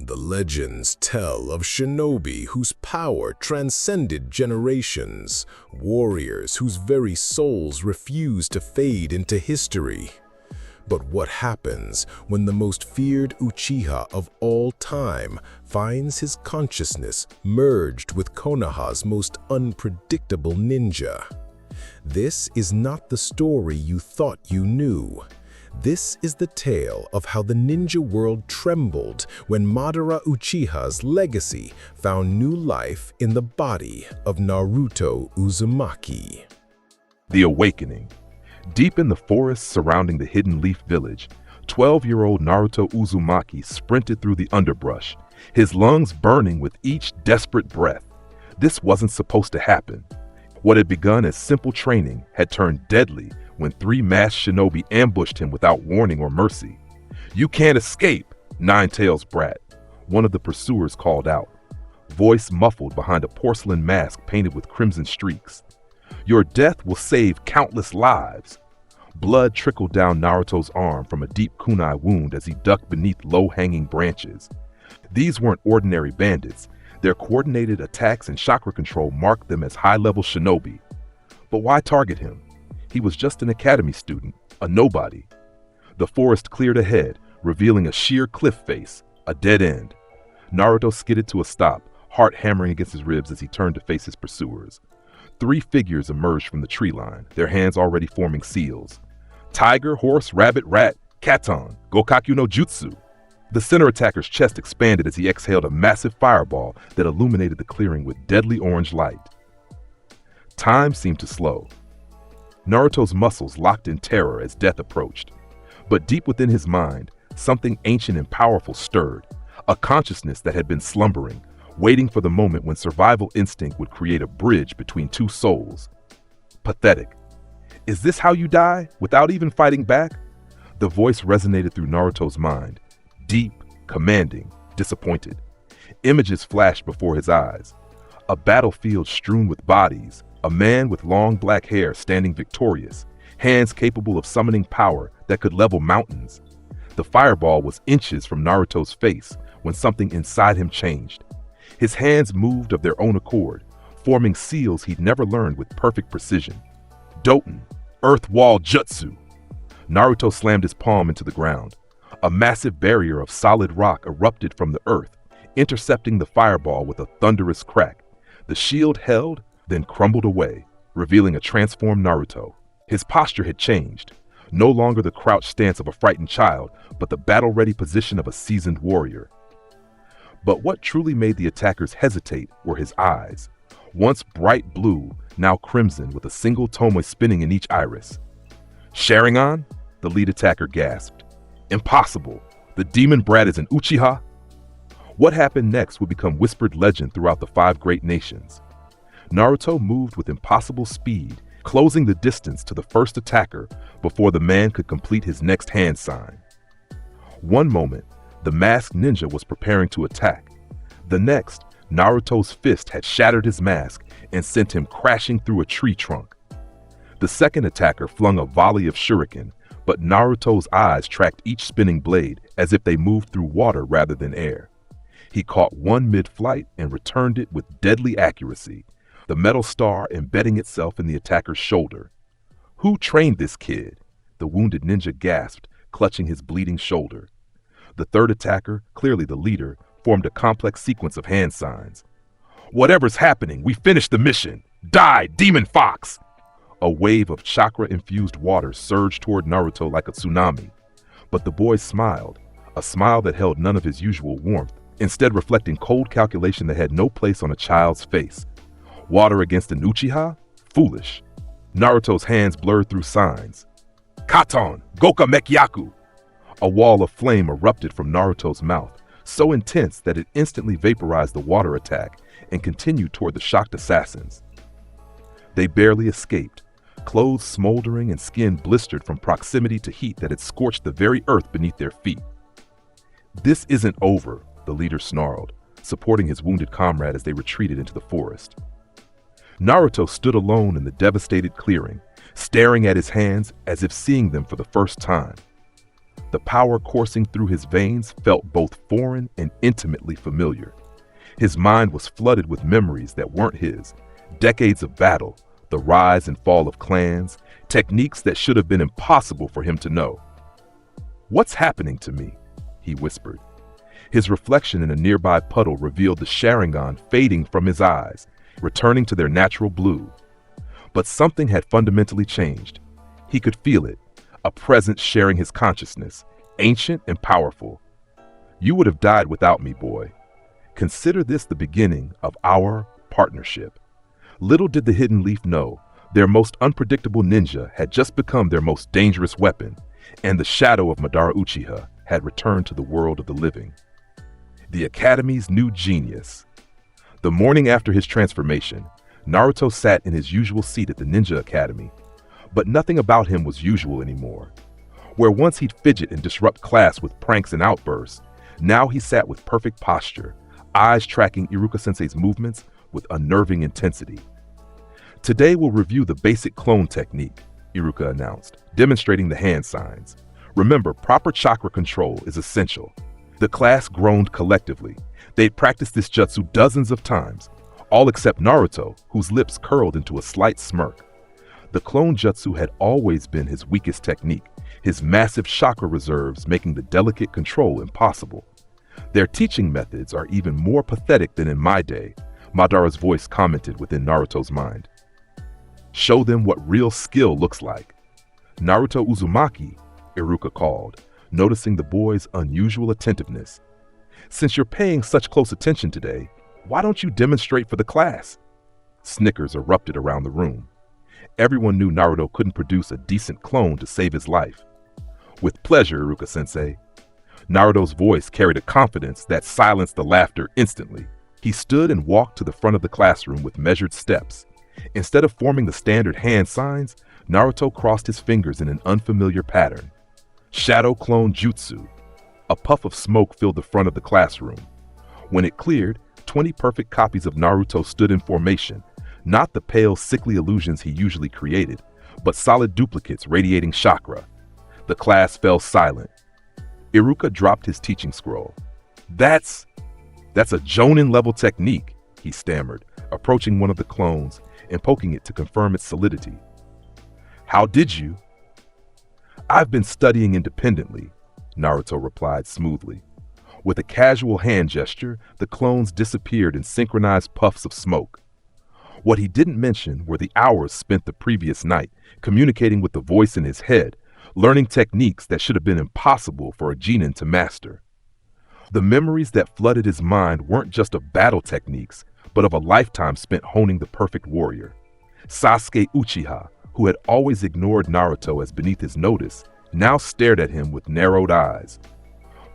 The legends tell of shinobi whose power transcended generations, warriors whose very souls refuse to fade into history. But what happens when the most feared Uchiha of all time finds his consciousness merged with Konoha's most unpredictable ninja? This is not the story you thought you knew. This is the tale of how the ninja world trembled when Madara Uchiha's legacy found new life in the body of Naruto Uzumaki. The Awakening. Deep in the forest surrounding the Hidden Leaf Village, 12-year-old Naruto Uzumaki sprinted through the underbrush, his lungs burning with each desperate breath. This wasn't supposed to happen. What had begun as simple training had turned deadly when 3 masked shinobi ambushed him without warning or mercy. "You can't escape, Nine-Tails brat," one of the pursuers called out, voice muffled behind a porcelain mask painted with crimson streaks. "Your death will save countless lives." Blood trickled down Naruto's arm from a deep kunai wound as he ducked beneath low-hanging branches. These weren't ordinary bandits. Their coordinated attacks and chakra control marked them as high-level shinobi. But why target him? He was just an academy student, a nobody. The forest cleared ahead, revealing a sheer cliff face, a dead end. Naruto skidded to a stop, heart hammering against his ribs as he turned to face his pursuers. 3 figures emerged from the tree line, their hands already forming seals. Tiger, horse, rabbit, rat, katon, gokaku no jutsu. The center attacker's chest expanded as he exhaled a massive fireball that illuminated the clearing with deadly orange light. Time seemed to slow. Naruto's muscles locked in terror as death approached. But deep within his mind, something ancient and powerful stirred, a consciousness that had been slumbering, waiting for the moment when survival instinct would create a bridge between 2 souls. Pathetic. Is this how you die, without even fighting back? The voice resonated through Naruto's mind, deep, commanding, disappointed. Images flashed before his eyes. A battlefield strewn with bodies, a man with long black hair standing victorious, hands capable of summoning power that could level mountains. The fireball was inches from Naruto's face when something inside him changed. His hands moved of their own accord, forming seals he'd never learned with perfect precision. Doten, Earth Wall Jutsu. Naruto slammed his palm into the ground. A massive barrier of solid rock erupted from the earth, intercepting the fireball with a thunderous crack. The shield held, then crumbled away, revealing a transformed Naruto. His posture had changed. No longer the crouched stance of a frightened child, but the battle-ready position of a seasoned warrior. But what truly made the attackers hesitate were his eyes. Once bright blue, now crimson with a single tomoe spinning in each iris. "Sharingan?" the lead attacker gasped. "Impossible! The demon brat is an Uchiha?" What happened next would become whispered legend throughout the 5 great nations. Naruto moved with impossible speed, closing the distance to the first attacker before the man could complete his next hand sign. One moment, the masked ninja was preparing to attack. The next, Naruto's fist had shattered his mask and sent him crashing through a tree trunk. The second attacker flung a volley of shuriken, but Naruto's eyes tracked each spinning blade as if they moved through water rather than air. He caught one mid-flight and returned it with deadly accuracy, the metal star embedding itself in the attacker's shoulder. "Who trained this kid?" the wounded ninja gasped, clutching his bleeding shoulder. The third attacker, clearly the leader, formed a complex sequence of hand signs. "Whatever's happening, we finished the mission! Die, demon fox!" A wave of chakra-infused water surged toward Naruto like a tsunami. But the boy smiled, a smile that held none of his usual warmth, instead reflecting cold calculation that had no place on a child's face. Water against an Uchiha? Foolish. Naruto's hands blurred through signs. "Katon, Goka Mekyaku!" A wall of flame erupted from Naruto's mouth, so intense that it instantly vaporized the water attack and continued toward the shocked assassins. They barely escaped, clothes smoldering and skin blistered from proximity to heat that had scorched the very earth beneath their feet. "This isn't over," the leader snarled, supporting his wounded comrade as they retreated into the forest. Naruto stood alone in the devastated clearing, staring at his hands as if seeing them for the first time. The power coursing through his veins felt both foreign and intimately familiar. His mind was flooded with memories that weren't his, decades of battle, the rise and fall of clans, techniques that should have been impossible for him to know. "What's happening to me?" he whispered. His reflection in a nearby puddle revealed the sharingan fading from his eyes, returning to their natural blue. But something had fundamentally changed. He could feel it, a presence sharing his consciousness, ancient and powerful. "You would have died without me, boy. Consider this the beginning of our partnership." Little did the Hidden Leaf know, their most unpredictable ninja had just become their most dangerous weapon, and the shadow of Madara Uchiha had returned to the world of the living. The Academy's new genius. The morning after his transformation, Naruto sat in his usual seat at the Ninja Academy, but nothing about him was usual anymore. Where once he'd fidget and disrupt class with pranks and outbursts, now he sat with perfect posture, eyes tracking Iruka-sensei's movements with unnerving intensity. "Today we'll review the basic clone technique," Iruka announced, demonstrating the hand signs. "Remember, proper chakra control is essential." The class groaned collectively. They'd practiced this jutsu dozens of times, all except Naruto, whose lips curled into a slight smirk. The clone jutsu had always been his weakest technique, his massive chakra reserves making the delicate control impossible. "Their teaching methods are even more pathetic than in my day," Madara's voice commented within Naruto's mind. "Show them what real skill looks like." "Naruto Uzumaki," Iruka called, noticing the boy's unusual attentiveness. "Since you're paying such close attention today, why don't you demonstrate for the class?" Snickers erupted around the room. Everyone knew Naruto couldn't produce a decent clone to save his life. "With pleasure, Iruka-sensei." Naruto's voice carried a confidence that silenced the laughter instantly. He stood and walked to the front of the classroom with measured steps. Instead of forming the standard hand signs, Naruto crossed his fingers in an unfamiliar pattern. Shadow Clone Jutsu. A puff of smoke filled the front of the classroom. When it cleared, 20 perfect copies of Naruto stood in formation, not the pale, sickly illusions he usually created, but solid duplicates radiating chakra. The class fell silent. Iruka dropped his teaching scroll. That's a Jonin-level technique," he stammered, approaching one of the clones and poking it to confirm its solidity. "How did you?" "I've been studying independently," Naruto replied smoothly. With a casual hand gesture, the clones disappeared in synchronized puffs of smoke. What he didn't mention were the hours spent the previous night communicating with the voice in his head, learning techniques that should have been impossible for a genin to master. The memories that flooded his mind weren't just of battle techniques, but of a lifetime spent honing the perfect warrior. Sasuke Uchiha, who had always ignored Naruto as beneath his notice, now stared at him with narrowed eyes.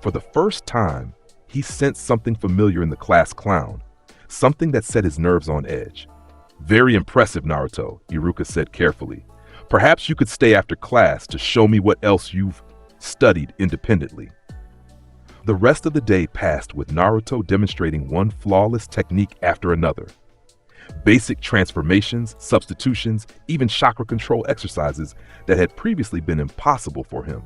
For the first time, he sensed something familiar in the class clown, something that set his nerves on edge. "Very impressive, Naruto," Iruka said carefully. "Perhaps you could stay after class to show me what else you've studied independently." The rest of the day passed with Naruto demonstrating one flawless technique after another. Basic transformations, substitutions, even chakra control exercises that had previously been impossible for him,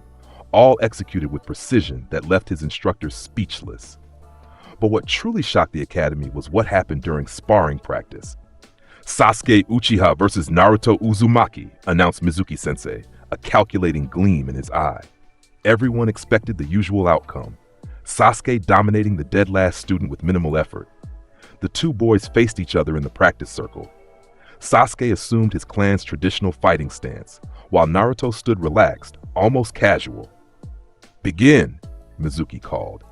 all executed with precision that left his instructors speechless. But what truly shocked the academy was what happened during sparring practice. "Sasuke Uchiha versus Naruto Uzumaki," announced Mizuki-sensei, a calculating gleam in his eye. Everyone expected the usual outcome. Sasuke dominating the dead last student with minimal effort. The two boys faced each other in the practice circle. Sasuke assumed his clan's traditional fighting stance, while Naruto stood relaxed, almost casual. "Begin," Mizuki called.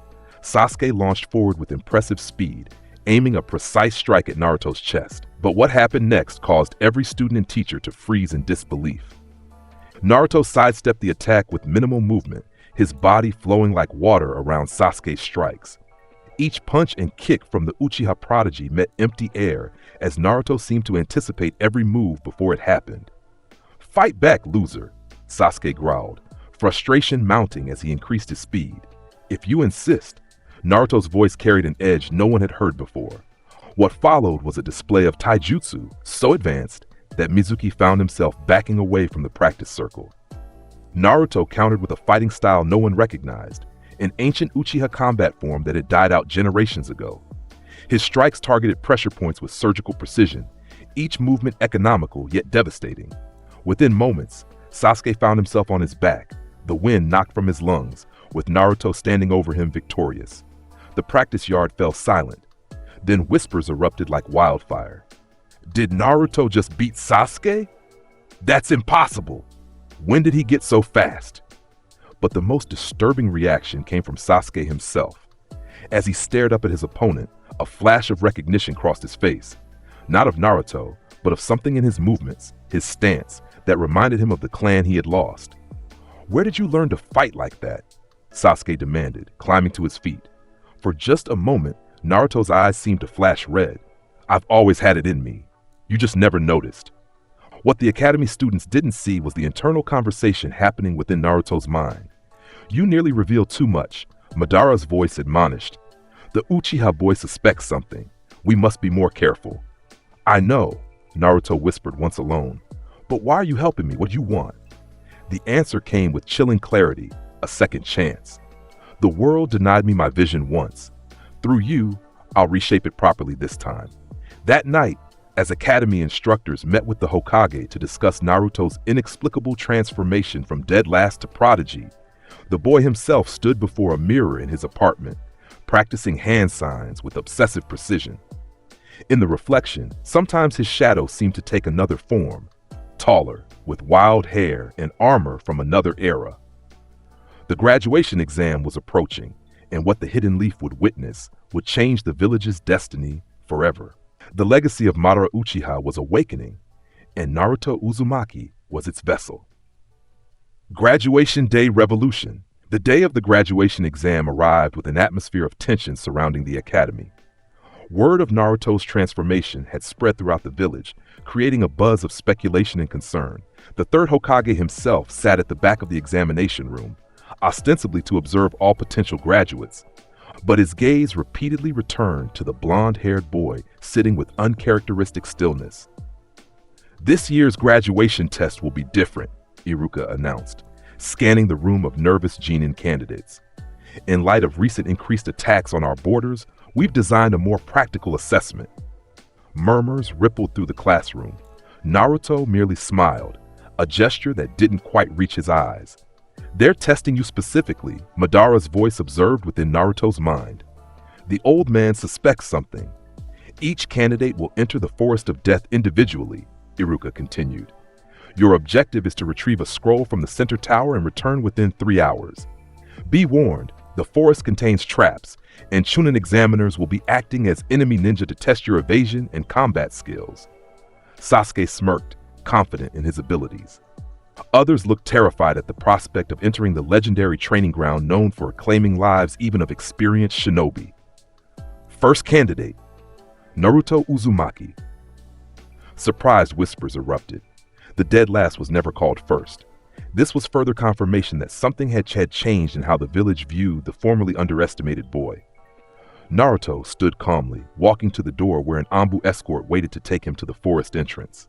Sasuke launched forward with impressive speed, aiming a precise strike at Naruto's chest. But what happened next caused every student and teacher to freeze in disbelief. Naruto sidestepped the attack with minimal movement, his body flowing like water around Sasuke's strikes. Each punch and kick from the Uchiha prodigy met empty air as Naruto seemed to anticipate every move before it happened. "Fight back, loser," Sasuke growled, frustration mounting as he increased his speed. "If you insist." Naruto's voice carried an edge no one had heard before. What followed was a display of taijutsu so advanced that Mizuki found himself backing away from the practice circle. Naruto countered with a fighting style no one recognized, an ancient Uchiha combat form that had died out generations ago. His strikes targeted pressure points with surgical precision, each movement economical yet devastating. Within moments, Sasuke found himself on his back, the wind knocked from his lungs, with Naruto standing over him victorious. The practice yard fell silent. Then whispers erupted like wildfire. Did Naruto just beat Sasuke? That's impossible! When did he get so fast? But the most disturbing reaction came from Sasuke himself. As he stared up at his opponent, a flash of recognition crossed his face. Not of Naruto, but of something in his movements, his stance, that reminded him of the clan he had lost. Where did you learn to fight like that? Sasuke demanded, climbing to his feet. For just a moment, Naruto's eyes seemed to flash red. I've always had it in me. You just never noticed. What the academy students didn't see was the internal conversation happening within Naruto's mind. You nearly revealed too much, Madara's voice admonished. The Uchiha boy suspects something. We must be more careful. I know, Naruto whispered once alone. But why are you helping me? What do you want? The answer came with chilling clarity, a second chance. The world denied me my vision once. Through you, I'll reshape it properly this time. That night, as academy instructors met with the Hokage to discuss Naruto's inexplicable transformation from dead last to prodigy, the boy himself stood before a mirror in his apartment, practicing hand signs with obsessive precision. In the reflection, sometimes his shadow seemed to take another form, taller, with wild hair and armor from another era. The graduation exam was approaching, and what the Hidden Leaf would witness would change the village's destiny forever. The legacy of Madara Uchiha was awakening, and Naruto Uzumaki was its vessel. Graduation Day Revolution. The day of the graduation exam arrived with an atmosphere of tension surrounding the academy. Word of Naruto's transformation had spread throughout the village, creating a buzz of speculation and concern. The third Hokage himself sat at the back of the examination room, ostensibly to observe all potential graduates. But his gaze repeatedly returned to the blonde-haired boy sitting with uncharacteristic stillness. This year's graduation test will be different, Iruka announced, scanning the room of nervous Genin candidates. In light of recent increased attacks on our borders, we've designed a more practical assessment. Murmurs rippled through the classroom. Naruto merely smiled, a gesture that didn't quite reach his eyes. They're testing you specifically, Madara's voice observed within Naruto's mind. The old man suspects something. Each candidate will enter the forest of death individually, Iruka continued. Your objective is to retrieve a scroll from the center tower and return within 3 hours. Be warned, the forest contains traps, and Chunin examiners will be acting as enemy ninja to test your evasion and combat skills. Sasuke smirked, confident in his abilities. Others looked terrified at the prospect of entering the legendary training ground known for claiming lives even of experienced shinobi. First candidate, Naruto Uzumaki. Surprised whispers erupted. The dead last was never called first. This was further confirmation that something had changed in how the village viewed the formerly underestimated boy. Naruto stood calmly, walking to the door where an Anbu escort waited to take him to the forest entrance.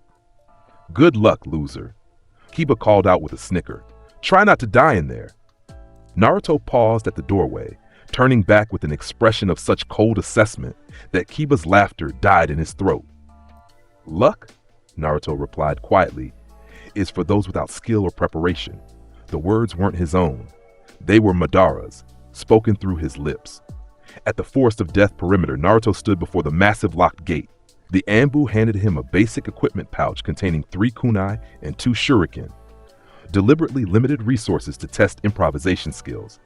Good luck, loser, Kiba called out with a snicker. Try not to die in there. Naruto paused at the doorway, turning back with an expression of such cold assessment that Kiba's laughter died in his throat. Luck, Naruto replied quietly, is for those without skill or preparation. The words weren't his own. They were Madara's, spoken through his lips. At the Forest of Death perimeter, Naruto stood before the massive locked gate. The Anbu handed him a basic equipment pouch containing 3 kunai and 2 shuriken. Deliberately limited resources to test improvisation skills.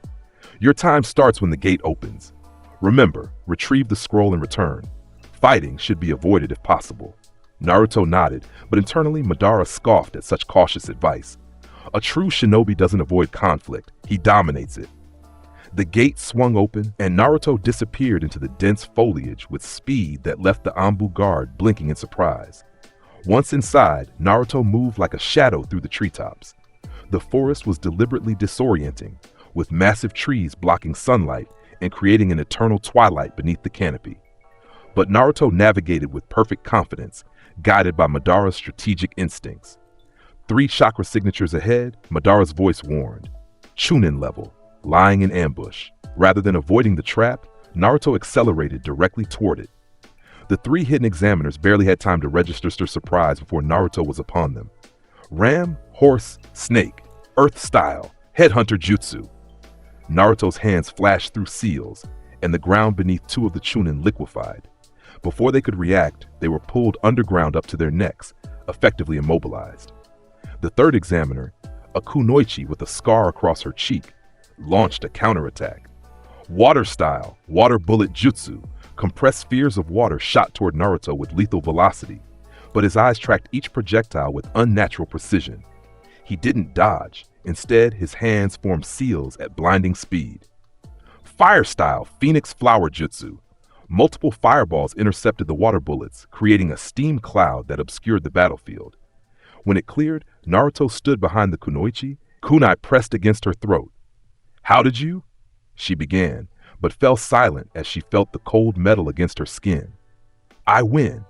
Your time starts when the gate opens. Remember, retrieve the scroll and return. Fighting should be avoided if possible. Naruto nodded, but internally Madara scoffed at such cautious advice. A true shinobi doesn't avoid conflict, he dominates it. The gate swung open, and Naruto disappeared into the dense foliage with speed that left the Anbu guard blinking in surprise. Once inside, Naruto moved like a shadow through the treetops. The forest was deliberately disorienting, with massive trees blocking sunlight and creating an eternal twilight beneath the canopy. But Naruto navigated with perfect confidence, guided by Madara's strategic instincts. 3 chakra signatures ahead, Madara's voice warned. Chunin level, lying in ambush. Rather than avoiding the trap, Naruto accelerated directly toward it. The 3 hidden examiners barely had time to register their surprise before Naruto was upon them. Ram, horse, snake, earth style, headhunter jutsu. Naruto's hands flashed through seals, and the ground beneath 2 of the Chunin liquefied. Before they could react, they were pulled underground up to their necks, effectively immobilized. The 3rd examiner, a kunoichi with a scar across her cheek, launched a counterattack. Water style, water bullet jutsu, compressed spheres of water shot toward Naruto with lethal velocity, but his eyes tracked each projectile with unnatural precision. He didn't dodge. Instead, his hands formed seals at blinding speed. Fire style, phoenix flower jutsu. Multiple fireballs intercepted the water bullets, creating a steam cloud that obscured the battlefield. When it cleared, Naruto stood behind the kunoichi, kunai pressed against her throat. "How did you?" she began, but fell silent as she felt the cold metal against her skin. "I win,"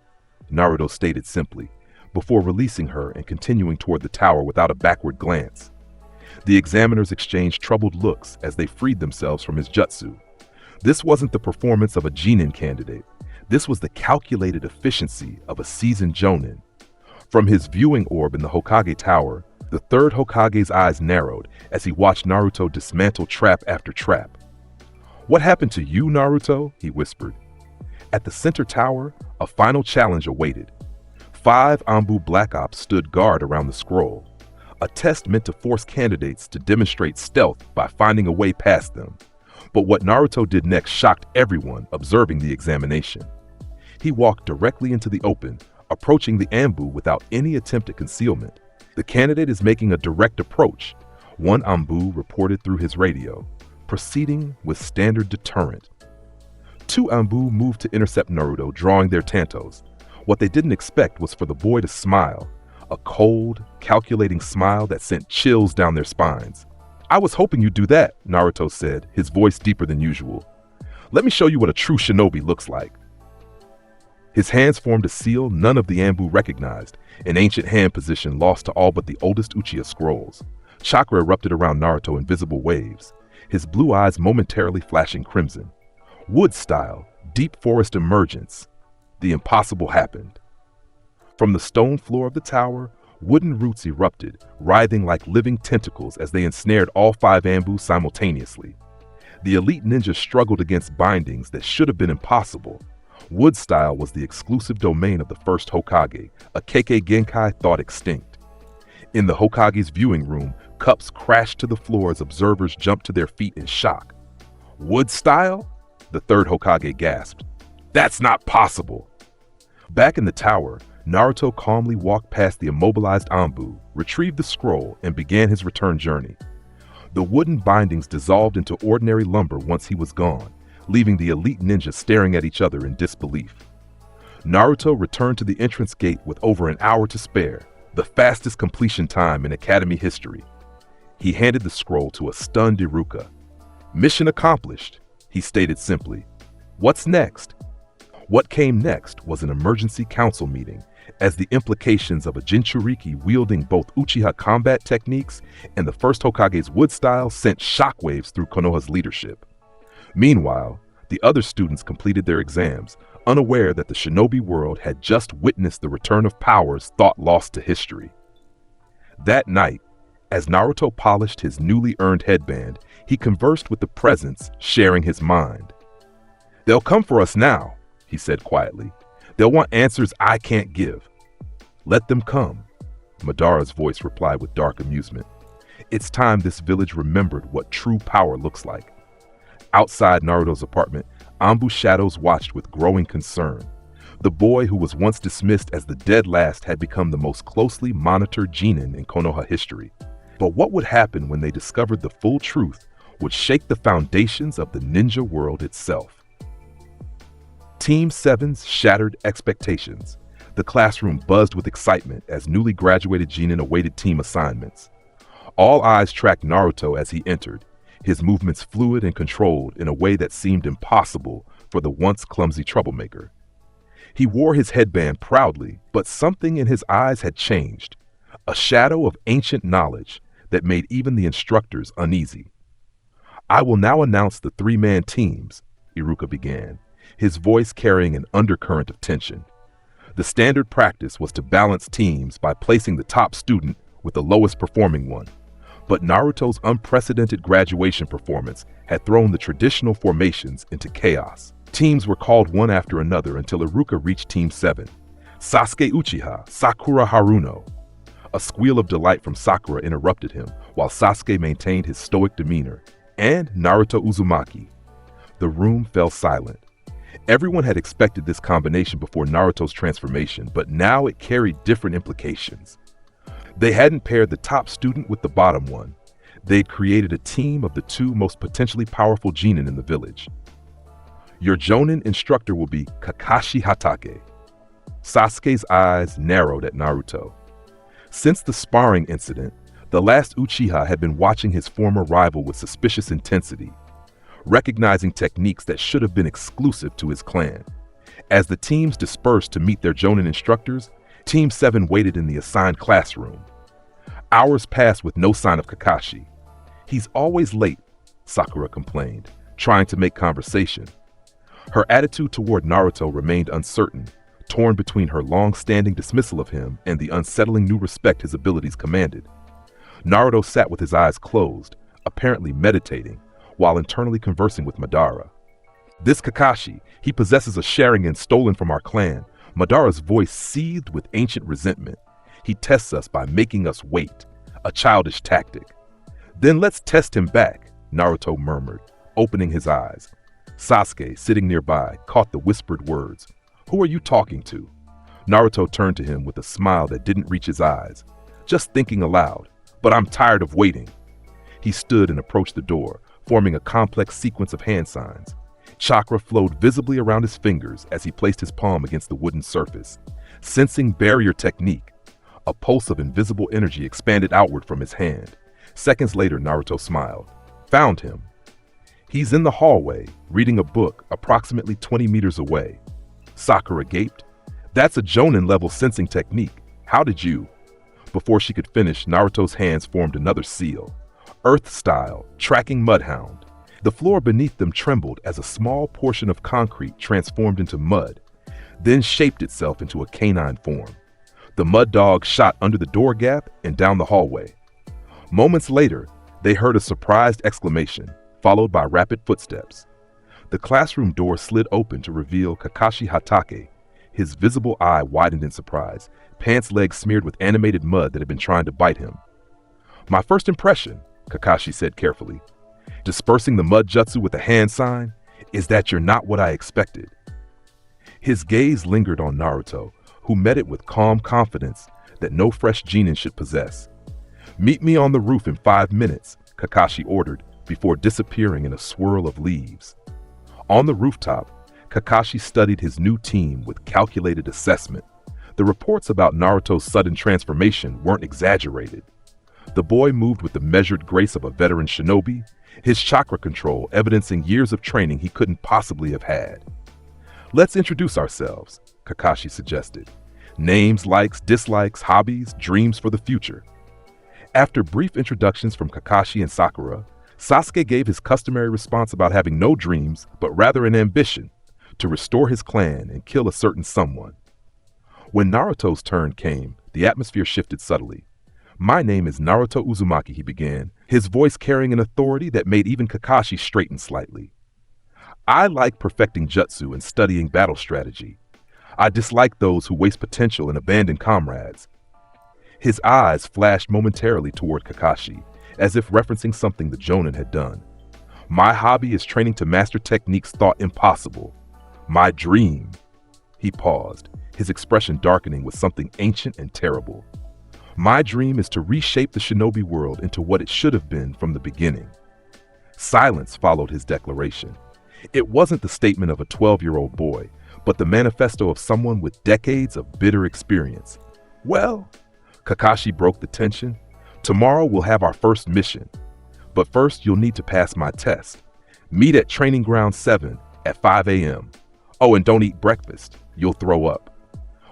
Naruto stated simply, before releasing her and continuing toward the tower without a backward glance. The examiners exchanged troubled looks as they freed themselves from his jutsu. This wasn't the performance of a genin candidate. This was the calculated efficiency of a seasoned jonin. From his viewing orb in the Hokage tower, the 3rd Hokage's eyes narrowed as he watched Naruto dismantle trap after trap. "What happened to you, Naruto?" he whispered. At the center tower, a final challenge awaited. 5 Anbu Black Ops stood guard around the scroll, a test meant to force candidates to demonstrate stealth by finding a way past them. But what Naruto did next shocked everyone observing the examination. He walked directly into the open, approaching the Anbu without any attempt at concealment. The candidate is making a direct approach, one Anbu reported through his radio, proceeding with standard deterrent. 2 Anbu moved to intercept Naruto, drawing their tantos. What they didn't expect was for the boy to smile, a cold, calculating smile that sent chills down their spines. "I was hoping you'd do that," Naruto said, his voice deeper than usual. "Let me show you what a true shinobi looks like." His hands formed a seal none of the Anbu recognized, an ancient hand position lost to all but the oldest Uchiha scrolls. Chakra erupted around Naruto in visible waves, his blue eyes momentarily flashing crimson. Wood style, deep forest emergence. The impossible happened. From the stone floor of the tower, wooden roots erupted, writhing like living tentacles as they ensnared all 5 Anbu simultaneously. The elite ninja struggled against bindings that should have been impossible. Wood style was the exclusive domain of the 1st Hokage, a Kekkei Genkai thought extinct. In the Hokage's viewing room, cups crashed to the floor as observers jumped to their feet in shock. "Wood style?" the 3rd Hokage gasped. "That's not possible." Back in the tower, Naruto calmly walked past the immobilized Anbu, retrieved the scroll, and began his return journey. The wooden bindings dissolved into ordinary lumber once he was gone, leaving the elite ninja staring at each other in disbelief. Naruto returned to the entrance gate with over an hour to spare, the fastest completion time in Academy history. He handed the scroll to a stunned Iruka. "Mission accomplished," he stated simply. "What's next?" What came next was an emergency council meeting, as the implications of a Jinchuriki wielding both Uchiha combat techniques and the 1st Hokage's wood style sent shockwaves through Konoha's leadership. Meanwhile, the other students completed their exams, unaware that the shinobi world had just witnessed the return of powers thought lost to history. That night, as Naruto polished his newly earned headband, he conversed with the presence, sharing his mind. "They'll come for us now," he said quietly. "They'll want answers I can't give." "Let them come," Madara's voice replied with dark amusement. "It's time this village remembered what true power looks like." Outside Naruto's apartment, Anbu shadows watched with growing concern. The boy who was once dismissed as the dead last had become the most closely monitored genin in Konoha history. But what would happen when they discovered the full truth would shake the foundations of the ninja world itself. Team 7's shattered expectations. The classroom buzzed with excitement as newly graduated genin awaited team assignments. All eyes tracked Naruto as he entered, his movements fluid and controlled in a way that seemed impossible for the once clumsy troublemaker. He wore his headband proudly, but something in his eyes had changed. a shadow of ancient knowledge that made even the instructors uneasy. "I will now announce the three-man teams," Iruka began, his voice carrying an undercurrent of tension. The standard practice was to balance teams by placing the top student with the lowest performing one. But Naruto's unprecedented graduation performance had thrown the traditional formations into chaos. Teams were called one after another until Iruka reached Team 7. Sasuke Uchiha, Sakura Haruno. A squeal of delight from Sakura interrupted him, while Sasuke maintained his stoic demeanor. And Naruto Uzumaki. The room fell silent. Everyone had expected this combination before Naruto's transformation, but now it carried different implications. They hadn't paired the top student with the bottom one. They'd created a team of the two most potentially powerful genin in the village. "Your Jonin instructor will be Kakashi Hatake." Sasuke's eyes narrowed at Naruto. Since the sparring incident, the last Uchiha had been watching his former rival with suspicious intensity, recognizing techniques that should have been exclusive to his clan. As the teams dispersed to meet their Jonin instructors, Team 7 waited in the assigned classroom. Hours passed with no sign of Kakashi. "He's always late," Sakura complained, trying to make conversation. Her attitude toward Naruto remained uncertain, torn between her long-standing dismissal of him and the unsettling new respect his abilities commanded. Naruto sat with his eyes closed, apparently meditating, while internally conversing with Madara. "This Kakashi, he possesses a sharingan stolen from our clan." Madara's voice seethed with ancient resentment. "He tests us by making us wait, a childish tactic." "Then let's test him back," Naruto murmured, opening his eyes. Sasuke, sitting nearby, caught the whispered words. "Who are you talking to?" Naruto turned to him with a smile that didn't reach his eyes. "Just thinking aloud, but I'm tired of waiting." He stood and approached the door, forming a complex sequence of hand signs. Chakra flowed visibly around his fingers as he placed his palm against the wooden surface. Sensing barrier technique, a pulse of invisible energy expanded outward from his hand. Seconds later, Naruto smiled. "Found him. He's in the hallway, reading a book approximately 20 meters away." Sakura gaped. "That's a Jonin-level sensing technique. How did you?" Before she could finish, Naruto's hands formed another seal. Earth-style, tracking mudhound. The floor beneath them trembled as a small portion of concrete transformed into mud, then shaped itself into a canine form. The mud dog shot under the door gap and down the hallway. Moments later, they heard a surprised exclamation, followed by rapid footsteps. The classroom door slid open to reveal Kakashi Hatake. His visible eye widened in surprise, pants legs smeared with animated mud that had been trying to bite him. "My first impression," Kakashi said carefully, "dispersing the mud jutsu with a hand sign, is that you're not what I expected." His gaze lingered on Naruto, who met it with calm confidence that no fresh genin should possess. "Meet me on the roof in 5 minutes, Kakashi ordered, before disappearing in a swirl of leaves. On the rooftop, Kakashi studied his new team with calculated assessment. The reports about Naruto's sudden transformation weren't exaggerated. The boy moved with the measured grace of a veteran shinobi, his chakra control evidencing years of training he couldn't possibly have had. "Let's introduce ourselves," Kakashi suggested. "Names, likes, dislikes, hobbies, dreams for the future." After brief introductions from Kakashi and Sakura, Sasuke gave his customary response about having no dreams, but rather an ambition to restore his clan and kill a certain someone. When Naruto's turn came, the atmosphere shifted subtly. "My name is Naruto Uzumaki," he began, his voice carrying an authority that made even Kakashi straighten slightly. "I like perfecting jutsu and studying battle strategy. I dislike those who waste potential and abandon comrades." His eyes flashed momentarily toward Kakashi, as if referencing something the Jonin had done. "My hobby is training to master techniques thought impossible. My dream." He paused, his expression darkening with something ancient and terrible. "My dream is to reshape the shinobi world into what it should have been from the beginning." Silence followed his declaration. It wasn't the statement of a 12-year-old boy, but the manifesto of someone with decades of bitter experience. "Well," Kakashi broke the tension, "tomorrow we'll have our first mission. But first you'll need to pass my test. Meet at Training Ground 7 at 5 a.m. Oh, and don't eat breakfast. You'll throw up."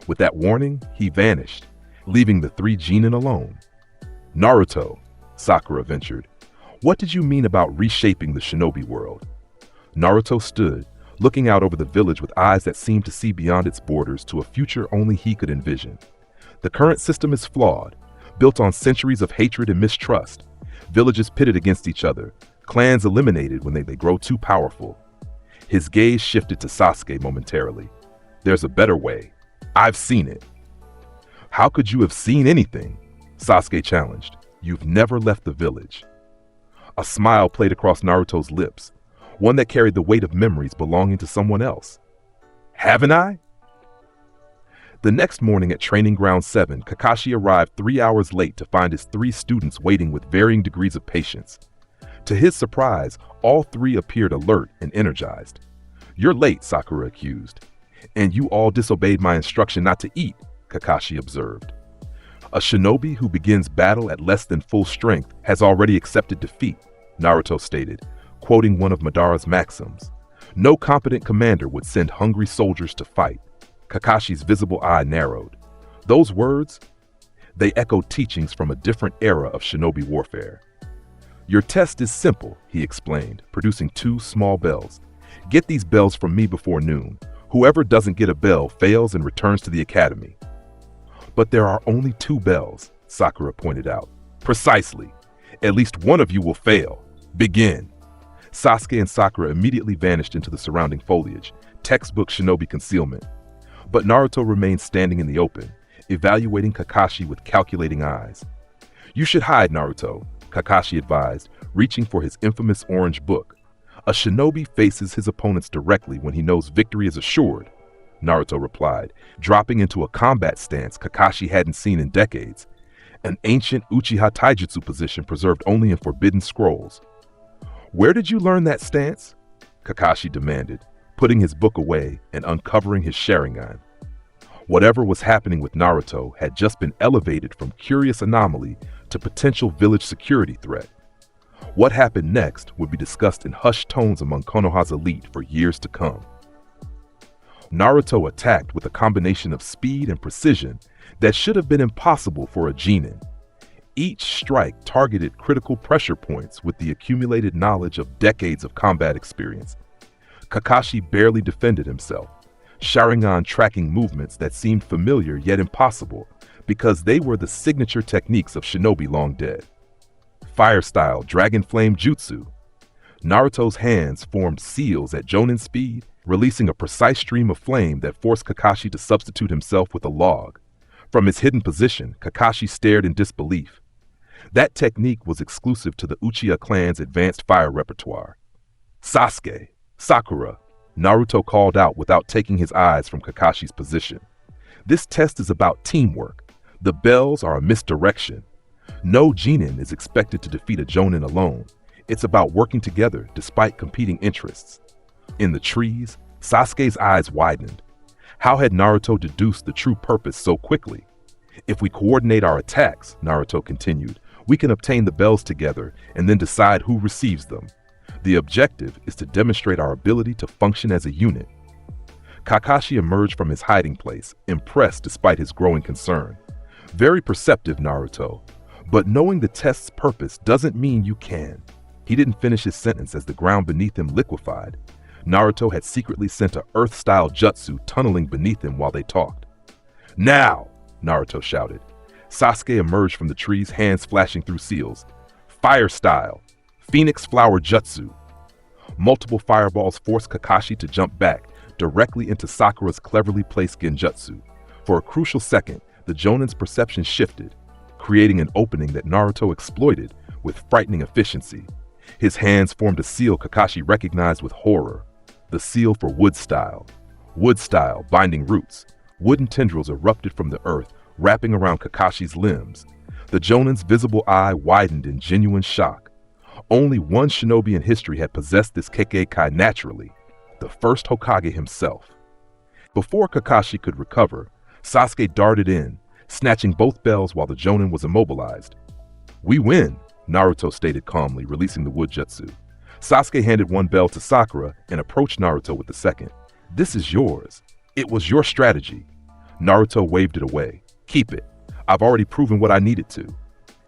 With that warning, he vanished, leaving the three genin alone. Naruto, Sakura ventured, what did you mean about reshaping the shinobi world? Naruto stood, looking out over the village with eyes that seemed to see beyond its borders to a future only he could envision. The current system is flawed, built on centuries of hatred and mistrust. Villages pitted against each other, clans eliminated when they grow too powerful. His gaze shifted to Sasuke momentarily. There's a better way. I've seen it. How could you have seen anything? Sasuke challenged. You've never left the village. A smile played across Naruto's lips, one that carried the weight of memories belonging to someone else. Haven't I? The next morning at Training Ground 7, Kakashi arrived 3 hours late to find his 3 students waiting with varying degrees of patience. To his surprise, all 3 appeared alert and energized. You're late, Sakura accused. And you all disobeyed my instruction not to eat, Kakashi observed. A shinobi who begins battle at less than full strength has already accepted defeat, Naruto stated, quoting one of Madara's maxims. No competent commander would send hungry soldiers to fight. Kakashi's visible eye narrowed. Those words, they echoed teachings from a different era of shinobi warfare. Your test is simple, he explained, producing 2 small bells. Get these bells from me before noon. Whoever doesn't get a bell fails and returns to the academy. But there are only 2 bells, Sakura pointed out. Precisely. At least one of you will fail. Begin. Sasuke and Sakura immediately vanished into the surrounding foliage, textbook shinobi concealment. But Naruto remained standing in the open, evaluating Kakashi with calculating eyes. You should hide, Naruto, Kakashi advised, reaching for his infamous orange book. A shinobi faces his opponents directly when he knows victory is assured, Naruto replied, dropping into a combat stance Kakashi hadn't seen in decades, an ancient Uchiha taijutsu position preserved only in forbidden scrolls. Where did you learn that stance? Kakashi demanded, putting his book away and uncovering his sharingan. Whatever was happening with Naruto had just been elevated from curious anomaly to potential village security threat. What happened next would be discussed in hushed tones among Konoha's elite for years to come. Naruto attacked with a combination of speed and precision that should have been impossible for a genin. Each strike targeted critical pressure points with the accumulated knowledge of decades of combat experience. Kakashi barely defended himself, Sharingan tracking movements that seemed familiar yet impossible because they were the signature techniques of shinobi long dead. Fire-style Dragon Flame Jutsu. Naruto's hands formed seals at Jonin speed, releasing a precise stream of flame that forced Kakashi to substitute himself with a log. From his hidden position, Kakashi stared in disbelief. That technique was exclusive to the Uchiha clan's advanced fire repertoire. Sasuke, Sakura, Naruto called out without taking his eyes from Kakashi's position. This test is about teamwork. The bells are a misdirection. No genin is expected to defeat a jonin alone. It's about working together despite competing interests. In the trees, Sasuke's eyes widened. How had Naruto deduced the true purpose so quickly? If we coordinate our attacks, Naruto continued, we can obtain the bells together and then decide who receives them. The objective is to demonstrate our ability to function as a unit. Kakashi emerged from his hiding place, impressed despite his growing concern. Very perceptive, Naruto. But knowing the test's purpose doesn't mean you can. He didn't finish his sentence as the ground beneath him liquefied. Naruto had secretly sent a earth-style jutsu tunneling beneath him while they talked. Now! Naruto shouted. Sasuke emerged from the trees, hands flashing through seals. Fire style! Phoenix Flower Jutsu! Multiple fireballs forced Kakashi to jump back, directly into Sakura's cleverly placed genjutsu. For a crucial second, the Jonin's perception shifted, creating an opening that Naruto exploited with frightening efficiency. His hands formed a seal Kakashi recognized with horror. The seal for wood style. Wood style, binding roots. Wooden tendrils erupted from the earth, wrapping around Kakashi's limbs. The Jonin's visible eye widened in genuine shock. Only one shinobi in history had possessed this Kekkei naturally, the first Hokage himself. Before Kakashi could recover, Sasuke darted in, snatching both bells while the Jonin was immobilized. We win, Naruto stated calmly, releasing the wood jutsu. Sasuke handed one bell to Sakura and approached Naruto with the second. This is yours. It was your strategy. Naruto waved it away. Keep it. I've already proven what I needed to.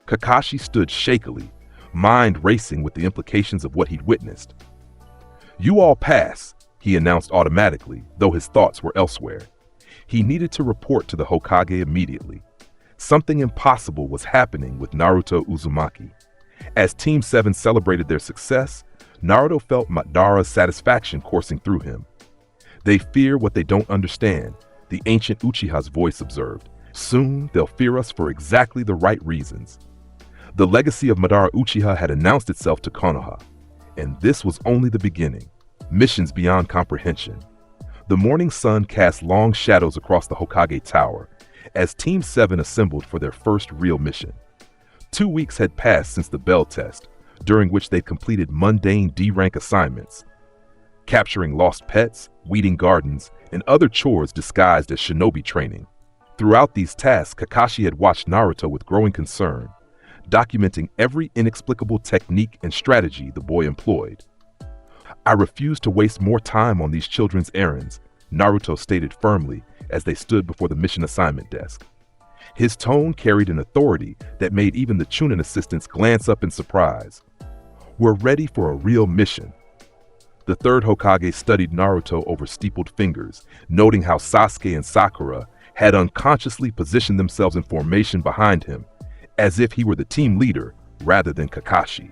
Kakashi stood shakily, mind racing with the implications of what he'd witnessed. You all pass, he announced automatically, though his thoughts were elsewhere. He needed to report to the Hokage immediately. Something impossible was happening with Naruto Uzumaki. As Team 7 celebrated their success, Naruto felt Madara's satisfaction coursing through him. They fear what they don't understand, the ancient Uchiha's voice observed. Soon, they'll fear us for exactly the right reasons. The legacy of Madara Uchiha had announced itself to Konoha, and this was only the beginning. Missions beyond comprehension. The morning sun cast long shadows across the Hokage Tower as Team 7 assembled for their first real mission. 2 weeks had passed since the bell test, during which they'd completed mundane D-rank assignments, capturing lost pets, weeding gardens, and other chores disguised as shinobi training. Throughout these tasks, Kakashi had watched Naruto with growing concern, documenting every inexplicable technique and strategy the boy employed. I refuse to waste more time on these children's errands, Naruto stated firmly as they stood before the mission assignment desk. His tone carried an authority that made even the Chunin assistants glance up in surprise. We're ready for a real mission. The third Hokage studied Naruto over steepled fingers, noting how Sasuke and Sakura had unconsciously positioned themselves in formation behind him, as if he were the team leader rather than Kakashi.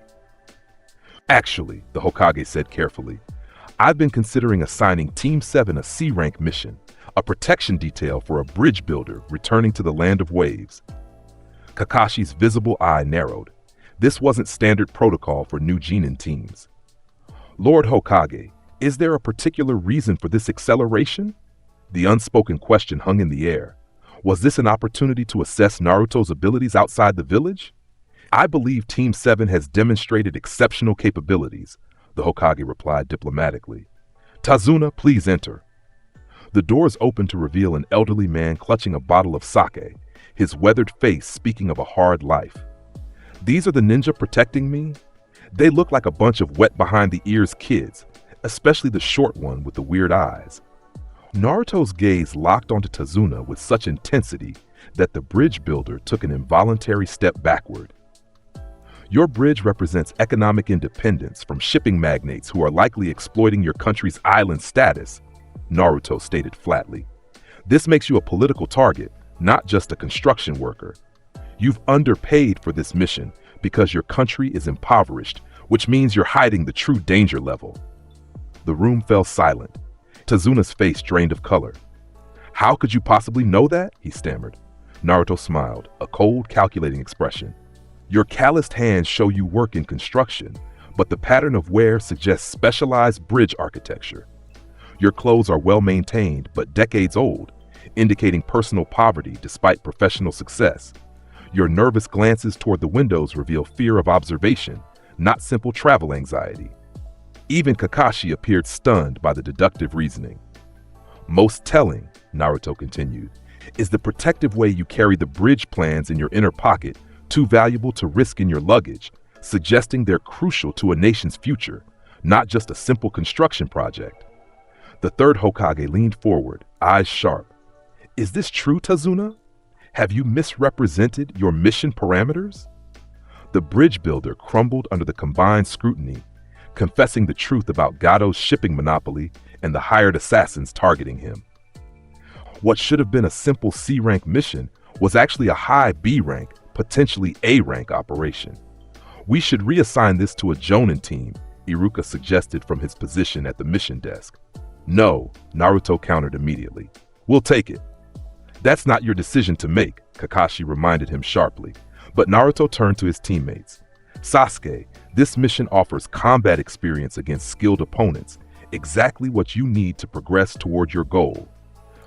Actually, the Hokage said carefully, I've been considering assigning Team 7 a C-rank mission, a protection detail for a bridge builder returning to the Land of Waves. Kakashi's visible eye narrowed. This wasn't standard protocol for new Genin teams. Lord Hokage, is there a particular reason for this acceleration? The unspoken question hung in the air. Was this an opportunity to assess Naruto's abilities outside the village? I believe Team 7 has demonstrated exceptional capabilities, the Hokage replied diplomatically. Tazuna, please enter. The doors opened to reveal an elderly man clutching a bottle of sake, his weathered face speaking of a hard life. These are the ninja protecting me? They look like a bunch of wet-behind-the-ears kids, especially the short one with the weird eyes. Naruto's gaze locked onto Tazuna with such intensity that the bridge builder took an involuntary step backward. Your bridge represents economic independence from shipping magnates who are likely exploiting your country's island status, Naruto stated flatly. This makes you a political target, not just a construction worker. You've underpaid for this mission because your country is impoverished, which means you're hiding the true danger level. The room fell silent. Tazuna's face drained of color. How could you possibly know that? He stammered. Naruto smiled, a cold, calculating expression. Your calloused hands show you work in construction, but the pattern of wear suggests specialized bridge architecture. Your clothes are well maintained, but decades old, indicating personal poverty despite professional success. Your nervous glances toward the windows reveal fear of observation, not simple travel anxiety. Even Kakashi appeared stunned by the deductive reasoning. Most telling, Naruto continued, is the protective way you carry the bridge plans in your inner pocket, too valuable to risk in your luggage, suggesting they're crucial to a nation's future, not just a simple construction project. The third Hokage leaned forward, eyes sharp. Is this true, Tazuna? Have you misrepresented your mission parameters? The bridge builder crumbled under the combined scrutiny, confessing the truth about Gado's shipping monopoly and the hired assassins targeting him. What should have been a simple C-rank mission was actually a high B-rank, potentially A-rank operation. We should reassign this to a Jonin team, Iruka suggested from his position at the mission desk. No, Naruto countered immediately. We'll take it. That's not your decision to make, Kakashi reminded him sharply. But Naruto turned to his teammates. Sasuke, this mission offers combat experience against skilled opponents, exactly what you need to progress toward your goal.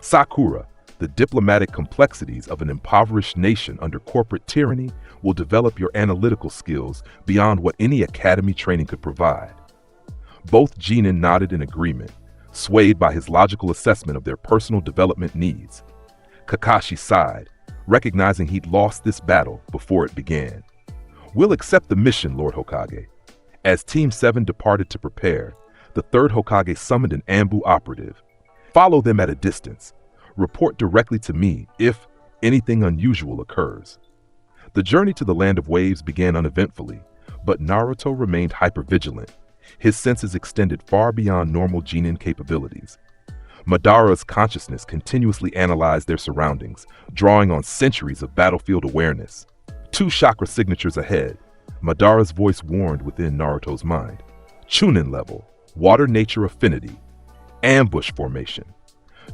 Sakura, the diplomatic complexities of an impoverished nation under corporate tyranny will develop your analytical skills beyond what any academy training could provide. Both Genin nodded in agreement, swayed by his logical assessment of their personal development needs. Kakashi sighed, recognizing he'd lost this battle before it began. We'll accept the mission, Lord Hokage. As Team 7 departed to prepare, the third Hokage summoned an Anbu operative. Follow them at a distance. Report directly to me if anything unusual occurs. The journey to the Land of Waves began uneventfully, but Naruto remained hypervigilant, his senses extended far beyond normal genin capabilities. Madara's consciousness continuously analyzed their surroundings, drawing on centuries of battlefield awareness. 2 chakra signatures ahead, Madara's voice warned within Naruto's mind. Chunin level, water nature affinity, ambush formation.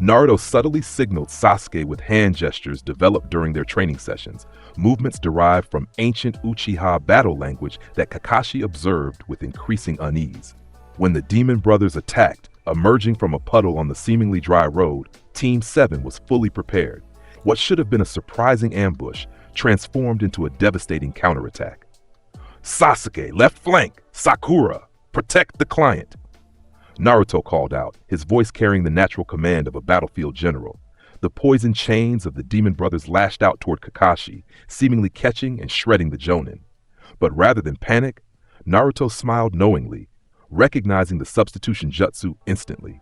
Naruto subtly signaled Sasuke with hand gestures developed during their training sessions, movements derived from ancient Uchiha battle language that Kakashi observed with increasing unease. When the demon brothers attacked, emerging from a puddle on the seemingly dry road, Team 7 was fully prepared. What should have been a surprising ambush transformed into a devastating counterattack. Sasuke, left flank! Sakura, protect the client! Naruto called out, his voice carrying the natural command of a battlefield general. The poison chains of the demon brothers lashed out toward Kakashi, seemingly catching and shredding the Jonin. But rather than panic, Naruto smiled knowingly, recognizing the substitution jutsu instantly.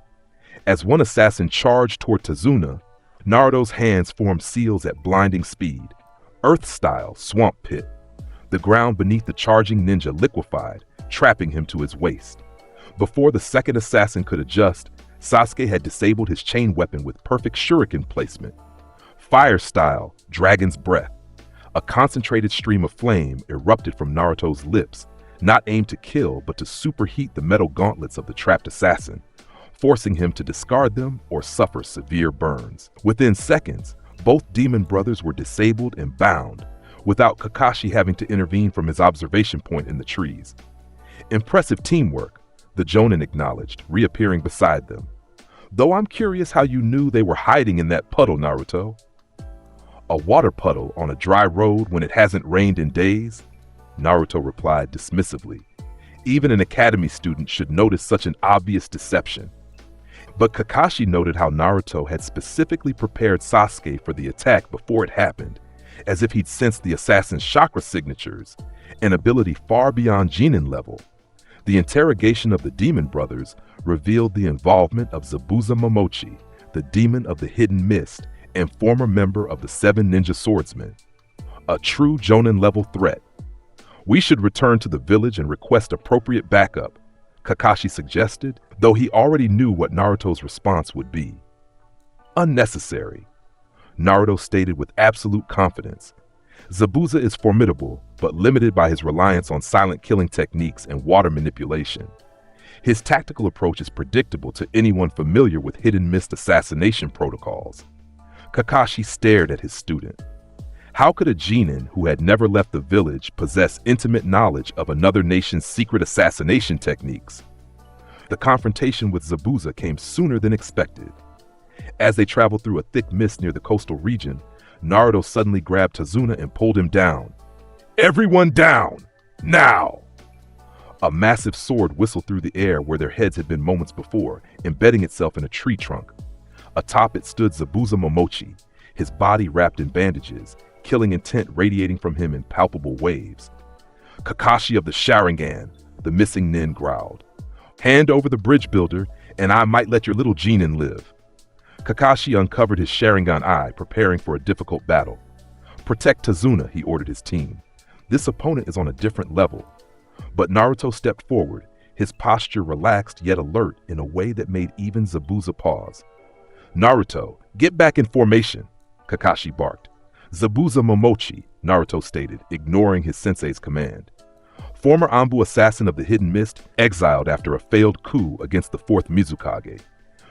As one assassin charged toward Tazuna, Naruto's hands formed seals at blinding speed, Earth-style swamp pit. The ground beneath the charging ninja liquefied, trapping him to his waist. Before the second assassin could adjust, Sasuke had disabled his chain weapon with perfect shuriken placement. Fire-style, dragon's breath. A concentrated stream of flame erupted from Naruto's lips, not aimed to kill but to superheat the metal gauntlets of the trapped assassin, forcing him to discard them or suffer severe burns. Within seconds, both demon brothers were disabled and bound, without Kakashi having to intervene from his observation point in the trees. Impressive teamwork, the Jonin acknowledged, reappearing beside them. Though I'm curious how you knew they were hiding in that puddle, Naruto. A water puddle on a dry road when it hasn't rained in days? Naruto replied dismissively. Even an academy student should notice such an obvious deception. But Kakashi noted how Naruto had specifically prepared Sasuke for the attack before it happened, as if he'd sensed the assassin's chakra signatures, an ability far beyond genin level. The interrogation of the demon brothers revealed the involvement of Zabuza Momochi, the demon of the hidden mist and former member of the 7 ninja swordsmen. A true Jonin-level threat. We should return to the village and request appropriate backup, Kakashi suggested, though he already knew what Naruto's response would be. Unnecessary, Naruto stated with absolute confidence. Zabuza is formidable, but limited by his reliance on silent killing techniques and water manipulation. His tactical approach is predictable to anyone familiar with hidden mist assassination protocols. Kakashi stared at his student. How could a genin who had never left the village possess intimate knowledge of another nation's secret assassination techniques? The confrontation with Zabuza came sooner than expected. As they traveled through a thick mist near the coastal region, Naruto suddenly grabbed Tazuna and pulled him down. Everyone down! Now! A massive sword whistled through the air where their heads had been moments before, embedding itself in a tree trunk. Atop it stood Zabuza Momochi, his body wrapped in bandages, killing intent radiating from him in palpable waves. Kakashi of the Sharingan, the missing nin growled. Hand over the bridge builder, and I might let your little genin live. Kakashi uncovered his Sharingan eye, preparing for a difficult battle. Protect Tazuna, he ordered his team. This opponent is on a different level. But Naruto stepped forward, his posture relaxed yet alert in a way that made even Zabuza pause. Naruto, get back in formation, Kakashi barked. Zabuza Momochi, Naruto stated, ignoring his sensei's command. Former Anbu assassin of the Hidden Mist, exiled after a failed coup against the 4th Mizukage.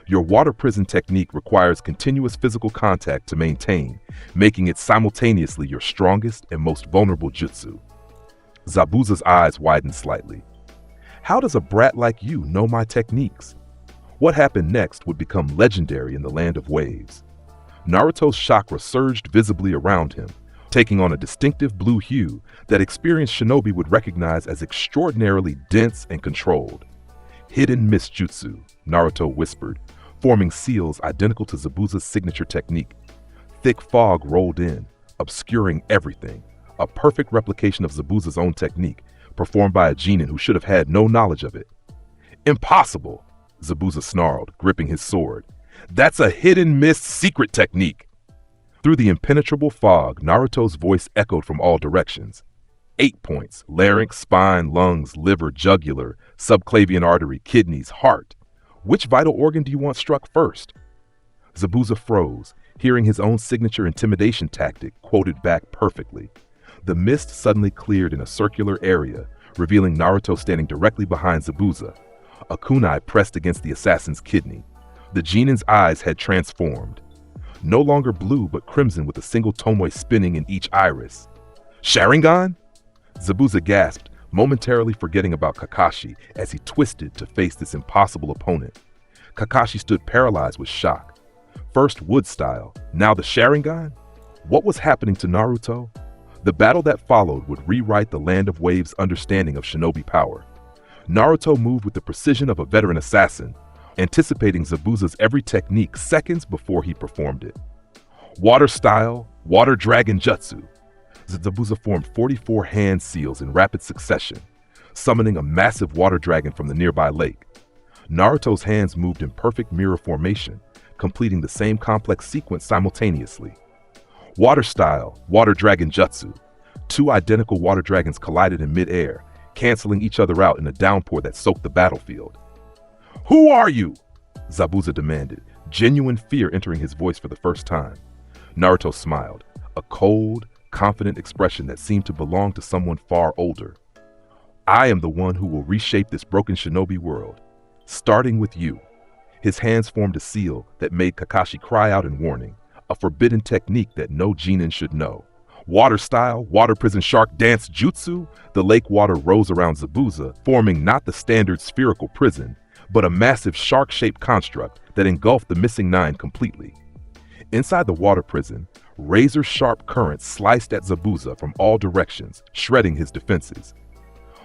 Your water prison technique requires continuous physical contact to maintain, making it simultaneously your strongest and most vulnerable jutsu. Zabuza's eyes widened slightly. How does a brat like you know my techniques? What happened next would become legendary in the Land of Waves. Naruto's chakra surged visibly around him, taking on a distinctive blue hue that experienced shinobi would recognize as extraordinarily dense and controlled. Hidden mist jutsu, Naruto whispered, forming seals identical to Zabuza's signature technique. Thick fog rolled in, obscuring everything, a perfect replication of Zabuza's own technique, performed by a genin who should have had no knowledge of it. Impossible, Zabuza snarled, gripping his sword. That's a hidden mist secret technique. Through the impenetrable fog, Naruto's voice echoed from all directions. 8 points: larynx, spine, lungs, liver, jugular, subclavian artery, kidneys, heart. Which vital organ do you want struck first? Zabuza froze, hearing his own signature intimidation tactic quoted back perfectly. The mist suddenly cleared in a circular area, revealing Naruto standing directly behind Zabuza, a kunai pressed against the assassin's kidney. The genin's eyes had transformed. No longer blue but crimson, with a single tomoe spinning in each iris. Sharingan? Zabuza gasped, momentarily forgetting about Kakashi as he twisted to face this impossible opponent. Kakashi stood paralyzed with shock. First wood style, now the Sharingan? What was happening to Naruto? The battle that followed would rewrite the Land of Waves' understanding of shinobi power. Naruto moved with the precision of a veteran assassin, anticipating Zabuza's every technique seconds before he performed it. Water style, water dragon jutsu. Zabuza formed 44 hand seals in rapid succession, summoning a massive water dragon from the nearby lake. Naruto's hands moved in perfect mirror formation, completing the same complex sequence simultaneously. Water style, water dragon jutsu. 2 identical water dragons collided in midair, canceling each other out in a downpour that soaked the battlefield. Who are you? Zabuza demanded, genuine fear entering his voice for the first time. Naruto smiled, a cold, confident expression that seemed to belong to someone far older. I am the one who will reshape this broken shinobi world, starting with you. His hands formed a seal that made Kakashi cry out in warning, a forbidden technique that no genin should know. Water style, water prison shark dance jutsu. The lake water rose around Zabuza, forming not the standard spherical prison, but a massive shark-shaped construct that engulfed the missing 9 completely. Inside the water prison, razor-sharp currents sliced at Zabuza from all directions, shredding his defenses.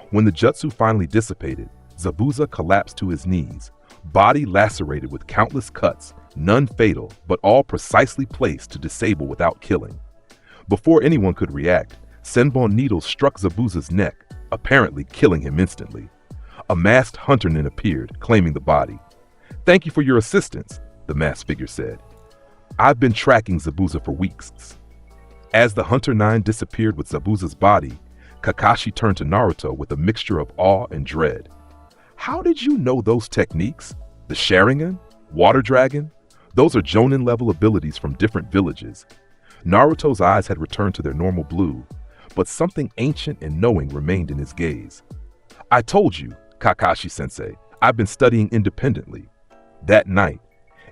When the jutsu finally dissipated, Zabuza collapsed to his knees, body lacerated with countless cuts, none fatal, but all precisely placed to disable without killing. Before anyone could react, Senbon needles struck Zabuza's neck, apparently killing him instantly. A masked hunter-nin appeared, claiming the body. Thank you for your assistance, the masked figure said. I've been tracking Zabuza for weeks. As the hunter-nin disappeared with Zabuza's body, Kakashi turned to Naruto with a mixture of awe and dread. How did you know those techniques? The Sharingan? Water Dragon? Those are Jonin-level abilities from different villages. Naruto's eyes had returned to their normal blue, but something ancient and knowing remained in his gaze. I told you, Kakashi-sensei, I've been studying independently. That night,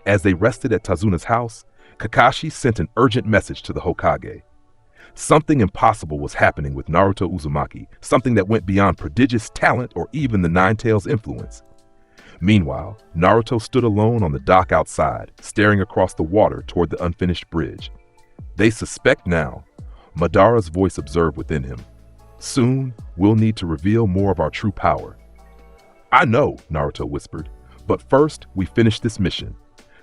as they rested at Tazuna's house, Kakashi sent an urgent message to the Hokage. Something impossible was happening with Naruto Uzumaki, something that went beyond prodigious talent or even the Nine Tails' influence. Meanwhile, Naruto stood alone on the dock outside, staring across the water toward the unfinished bridge. They suspect now, Madara's voice observed within him. Soon, we'll need to reveal more of our true power. I know, Naruto whispered, but first, we finish this mission.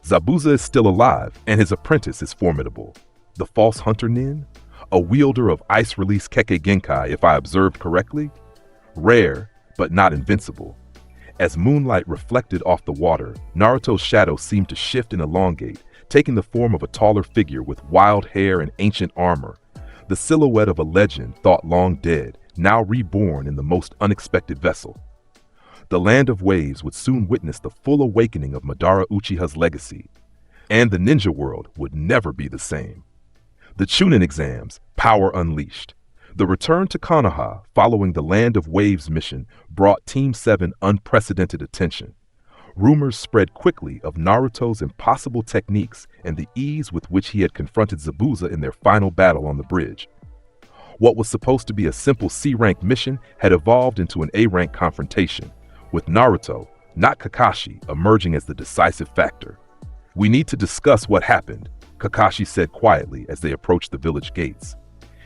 Zabuza is still alive, and his apprentice is formidable. The false hunter Nin? A wielder of ice-release Kekkei Genkai, if I observed correctly? Rare, but not invincible. As moonlight reflected off the water, Naruto's shadow seemed to shift and elongate, taking the form of a taller figure with wild hair and ancient armor. The silhouette of a legend thought long dead, now reborn in the most unexpected vessel. The Land of Waves would soon witness the full awakening of Madara Uchiha's legacy, and the ninja world would never be the same. The Chunin exams, power unleashed. The return to Konoha following the Land of Waves mission brought Team 7 unprecedented attention. Rumors spread quickly of Naruto's impossible techniques and the ease with which he had confronted Zabuza in their final battle on the bridge. What was supposed to be a simple C-rank mission had evolved into an A-rank confrontation, with Naruto, not Kakashi, emerging as the decisive factor. We need to discuss what happened, Kakashi said quietly as they approached the village gates.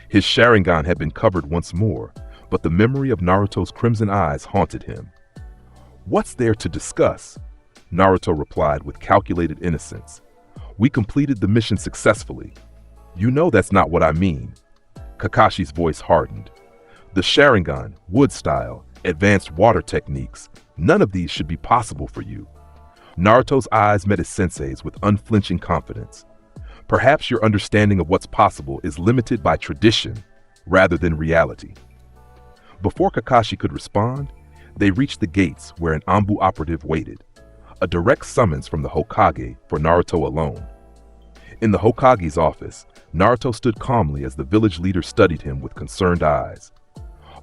His Sharingan had been covered once more, but the memory of Naruto's crimson eyes haunted him. What's there to discuss? Naruto replied with calculated innocence. We completed the mission successfully. You know that's not what I mean. Kakashi's voice hardened. The Sharingan, wood style, advanced water techniques, none of these should be possible for you. Naruto's eyes met his sensei's with unflinching confidence. Perhaps your understanding of what's possible is limited by tradition rather than reality. Before Kakashi could respond, they reached the gates where an Anbu operative waited, a direct summons from the Hokage for Naruto alone. In the Hokage's office, Naruto stood calmly as the village leader studied him with concerned eyes.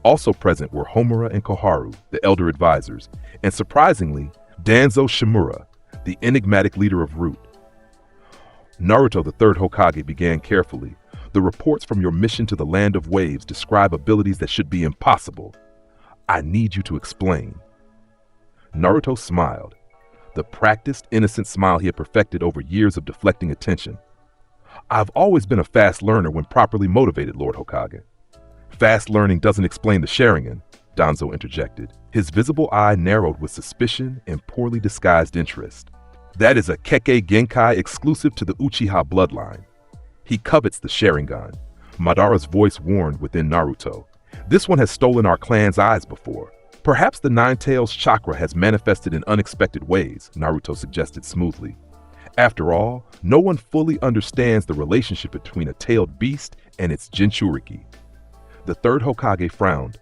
Also present were Homura and Koharu, the elder advisors, and surprisingly, Danzo Shimura, the enigmatic leader of Root. Naruto, the third Hokage, began carefully. The reports from your mission to the Land of Waves describe abilities that should be impossible. I need you to explain. Naruto smiled, the practiced, innocent smile he had perfected over years of deflecting attention. I've always been a fast learner when properly motivated, Lord Hokage. Fast learning doesn't explain the sharingan, Danzo interjected. His visible eye narrowed with suspicion and poorly disguised interest. That is a Kekkei Genkai exclusive to the Uchiha bloodline. He covets the sharingan, Madara's voice warned within Naruto. This one has stolen our clan's eyes before. Perhaps the Nine-Tails chakra has manifested in unexpected ways, Naruto suggested smoothly. After all, no one fully understands the relationship between a tailed beast and its Jinchuriki. The third Hokage frowned,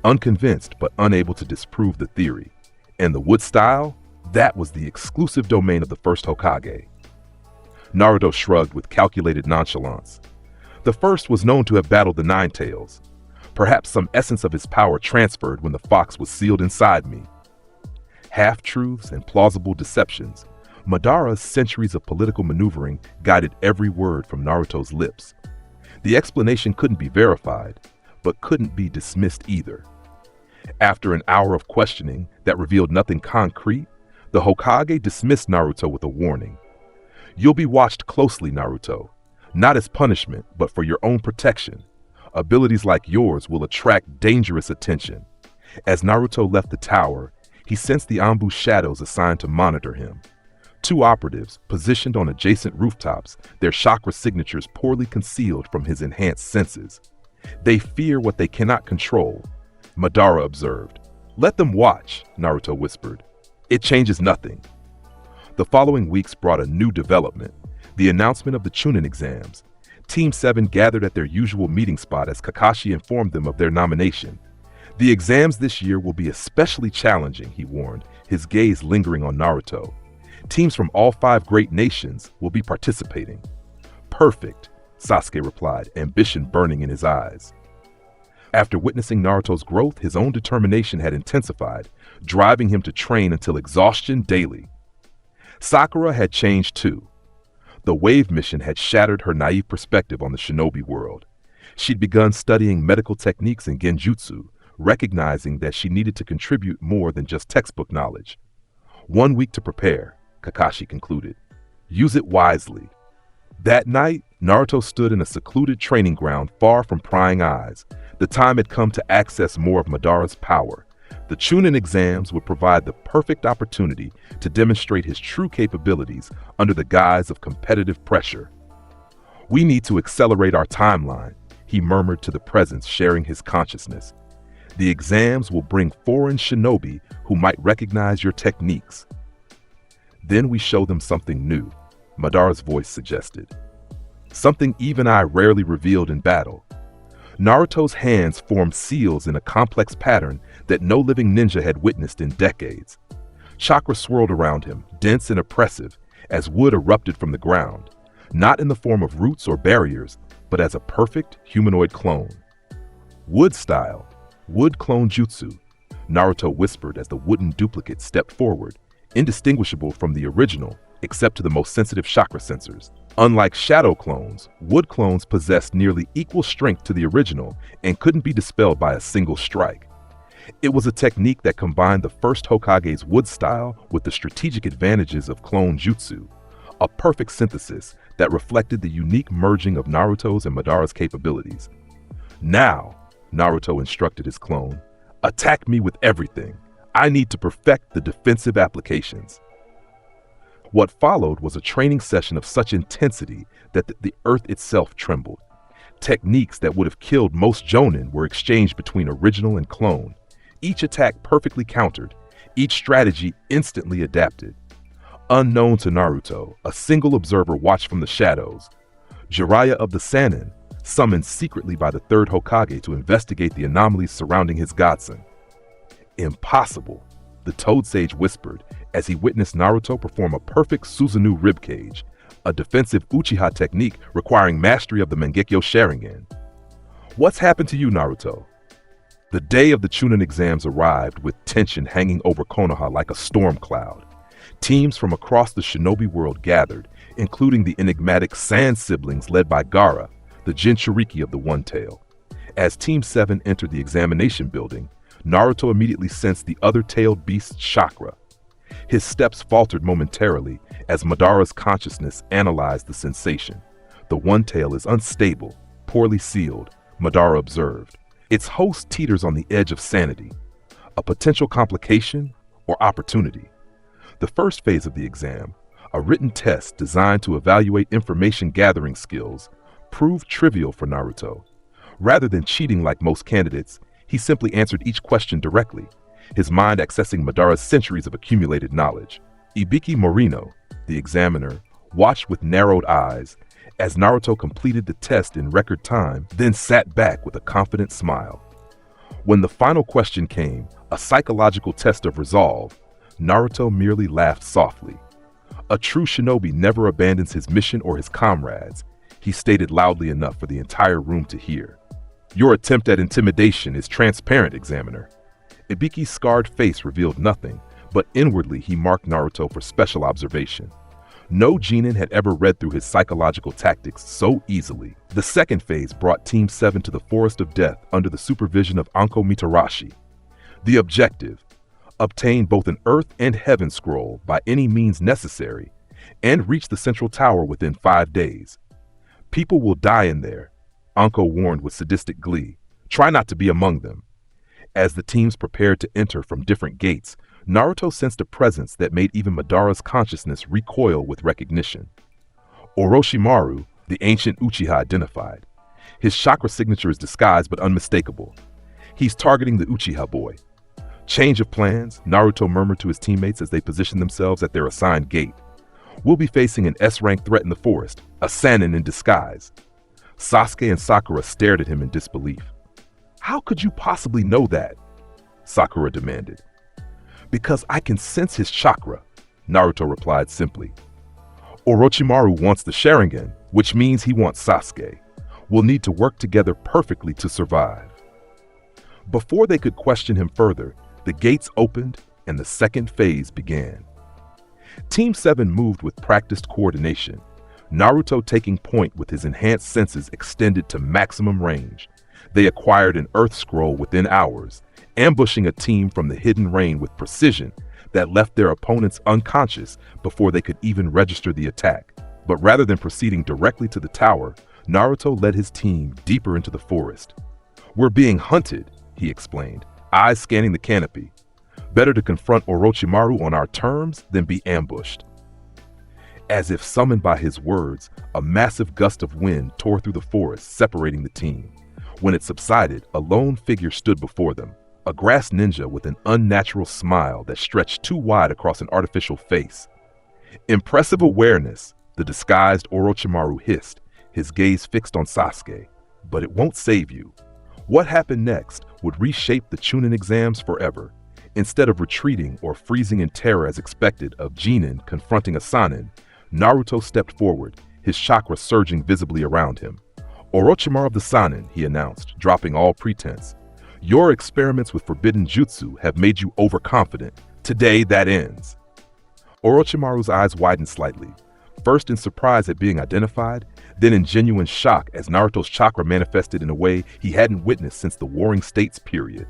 unconvinced but unable to disprove the theory. And the wood style? That was the exclusive domain of the first Hokage. Naruto shrugged with calculated nonchalance. The first was known to have battled the Nine-Tails. Perhaps some essence of his power transferred when the fox was sealed inside me. Half-truths and plausible deceptions. Madara's centuries of political maneuvering guided every word from Naruto's lips. The explanation couldn't be verified, but couldn't be dismissed either. After an hour of questioning that revealed nothing concrete, the Hokage dismissed Naruto with a warning. You'll be watched closely, Naruto. Not as punishment, but for your own protection. Abilities like yours will attract dangerous attention. As Naruto left the tower, he sensed the Anbu shadows assigned to monitor him. Two operatives, positioned on adjacent rooftops, their chakra signatures poorly concealed from his enhanced senses. They fear what they cannot control, Madara observed. Let them watch, Naruto whispered. It changes nothing. The following weeks brought a new development, the announcement of the Chunin exams. Team 7 gathered at their usual meeting spot as Kakashi informed them of their nomination. The exams this year will be especially challenging, he warned, his gaze lingering on Naruto. Teams from all 5 great nations will be participating. Perfect, Sasuke replied, ambition burning in his eyes. After witnessing Naruto's growth, his own determination had intensified, driving him to train until exhaustion daily. Sakura had changed too. The wave mission had shattered her naive perspective on the shinobi world. She'd begun studying medical techniques and genjutsu, recognizing that she needed to contribute more than just textbook knowledge. 1 week to prepare, Kakashi concluded. Use it wisely. That night, Naruto stood in a secluded training ground far from prying eyes. The time had come to access more of Madara's power. The Chunin exams would provide the perfect opportunity to demonstrate his true capabilities under the guise of competitive pressure. We need to accelerate our timeline, he murmured to the presence sharing his consciousness. The exams will bring foreign shinobi who might recognize your techniques. Then we show them something new, Madara's voice suggested. Something even I rarely revealed in battle. Naruto's hands formed seals in a complex pattern that no living ninja had witnessed in decades. Chakra swirled around him, dense and oppressive, as wood erupted from the ground, not in the form of roots or barriers, but as a perfect humanoid clone. Wood style, wood clone jutsu, Naruto whispered as the wooden duplicate stepped forward, indistinguishable from the original except to the most sensitive chakra sensors. Unlike shadow clones, wood clones possessed nearly equal strength to the original and couldn't be dispelled by a single strike. It was a technique that combined the first Hokage's wood style with the strategic advantages of clone jutsu, a perfect synthesis that reflected the unique merging of Naruto's and Madara's capabilities. Now, Naruto instructed his clone, attack me with everything. I need to perfect the defensive applications. What followed was a training session of such intensity that the earth itself trembled. Techniques that would have killed most jonin were exchanged between original and clone. Each attack perfectly countered, each strategy instantly adapted. Unknown to Naruto, a single observer watched from the shadows, Jiraiya of the Sannin, summoned secretly by the third Hokage to investigate the anomalies surrounding his godson. Impossible, the Toad Sage whispered as he witnessed Naruto perform a perfect Susanoo ribcage, a defensive Uchiha technique requiring mastery of the Mangekyo Sharingan. What's happened to you, Naruto? The day of the Chunin exams arrived with tension hanging over Konoha like a storm cloud. Teams from across the shinobi world gathered, including the enigmatic Sand siblings led by Gaara, the Jinchuriki of the One Tail. As Team 7 entered the examination building, Naruto immediately sensed the other-tailed beast's chakra. His steps faltered momentarily as Madara's consciousness analyzed the sensation. The One Tail is unstable, poorly sealed, Madara observed. Its host teeters on the edge of sanity. A potential complication or opportunity. The first phase of the exam, a written test designed to evaluate information gathering skills, proved trivial for Naruto. Rather than cheating like most candidates, he simply answered each question directly, his mind accessing Madara's centuries of accumulated knowledge. Ibiki Morino, the examiner, watched with narrowed eyes as Naruto completed the test in record time, then sat back with a confident smile. When the final question came, a psychological test of resolve, Naruto merely laughed softly. A true shinobi never abandons his mission or his comrades, he stated loudly enough for the entire room to hear. Your attempt at intimidation is transparent, examiner. Ibiki's scarred face revealed nothing, but inwardly he marked Naruto for special observation. No genin had ever read through his psychological tactics so easily. The second phase brought Team 7 to the Forest of Death under the supervision of Anko Mitarashi. The objective: obtain both an Earth and Heaven scroll by any means necessary, and reach the Central Tower within 5 days. People will die in there, Anko warned with sadistic glee. Try not to be among them. As the teams prepared to enter from different gates, Naruto sensed a presence that made even Madara's consciousness recoil with recognition. Orochimaru, the ancient Uchiha, identified. His chakra signature is disguised but unmistakable. He's targeting the Uchiha boy. Change of plans, Naruto murmured to his teammates as they positioned themselves at their assigned gate. We'll be facing an S-rank threat in the forest, a Sannin in disguise. Sasuke and Sakura stared at him in disbelief. How could you possibly know that? Sakura demanded. Because I can sense his chakra, Naruto replied simply. Orochimaru wants the Sharingan, which means he wants Sasuke. We'll need to work together perfectly to survive. Before they could question him further, the gates opened and the second phase began. Team 7 moved with practiced coordination, Naruto taking point with his enhanced senses extended to maximum range. They acquired an Earth Scroll within hours, ambushing a team from the hidden rain with precision that left their opponents unconscious before they could even register the attack. But rather than proceeding directly to the tower, Naruto led his team deeper into the forest. We're being hunted, he explained, eyes scanning the canopy. Better to confront Orochimaru on our terms than be ambushed. As if summoned by his words, a massive gust of wind tore through the forest, separating the team. When it subsided, a lone figure stood before them, a grass ninja with an unnatural smile that stretched too wide across an artificial face. Impressive awareness, the disguised Orochimaru hissed, his gaze fixed on Sasuke. But it won't save you. What happened next would reshape the Chunin exams forever. Instead of retreating or freezing in terror as expected of Genin confronting a Sannin, Naruto stepped forward, his chakra surging visibly around him. Orochimaru of the Sannin, he announced, dropping all pretense. Your experiments with forbidden jutsu have made you overconfident. Today, that ends. Orochimaru's eyes widened slightly, first in surprise at being identified, then in genuine shock as Naruto's chakra manifested in a way he hadn't witnessed since the Warring States period.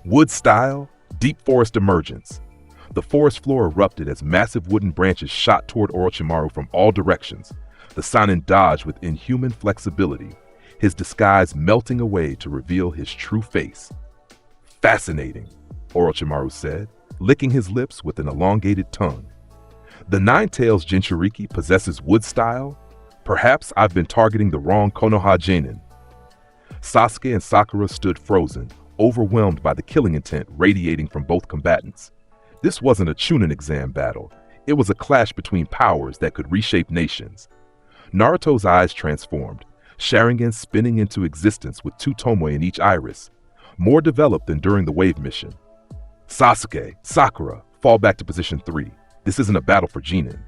Wood style, deep forest emergence. The forest floor erupted as massive wooden branches shot toward Orochimaru from all directions. The Sannin dodged with inhuman flexibility, his disguise melting away to reveal his true face. Fascinating, Orochimaru said, licking his lips with an elongated tongue. The Nine-Tails Jinchuriki possesses wood style? Perhaps I've been targeting the wrong Konoha Genin. Sasuke and Sakura stood frozen, overwhelmed by the killing intent radiating from both combatants. This wasn't a Chunin exam battle. It was a clash between powers that could reshape nations. Naruto's eyes transformed, sharingan spinning into existence with two tomoe in each iris, more developed than during the wave mission. Sasuke, Sakura, fall back to position 3. This isn't a battle for Genin.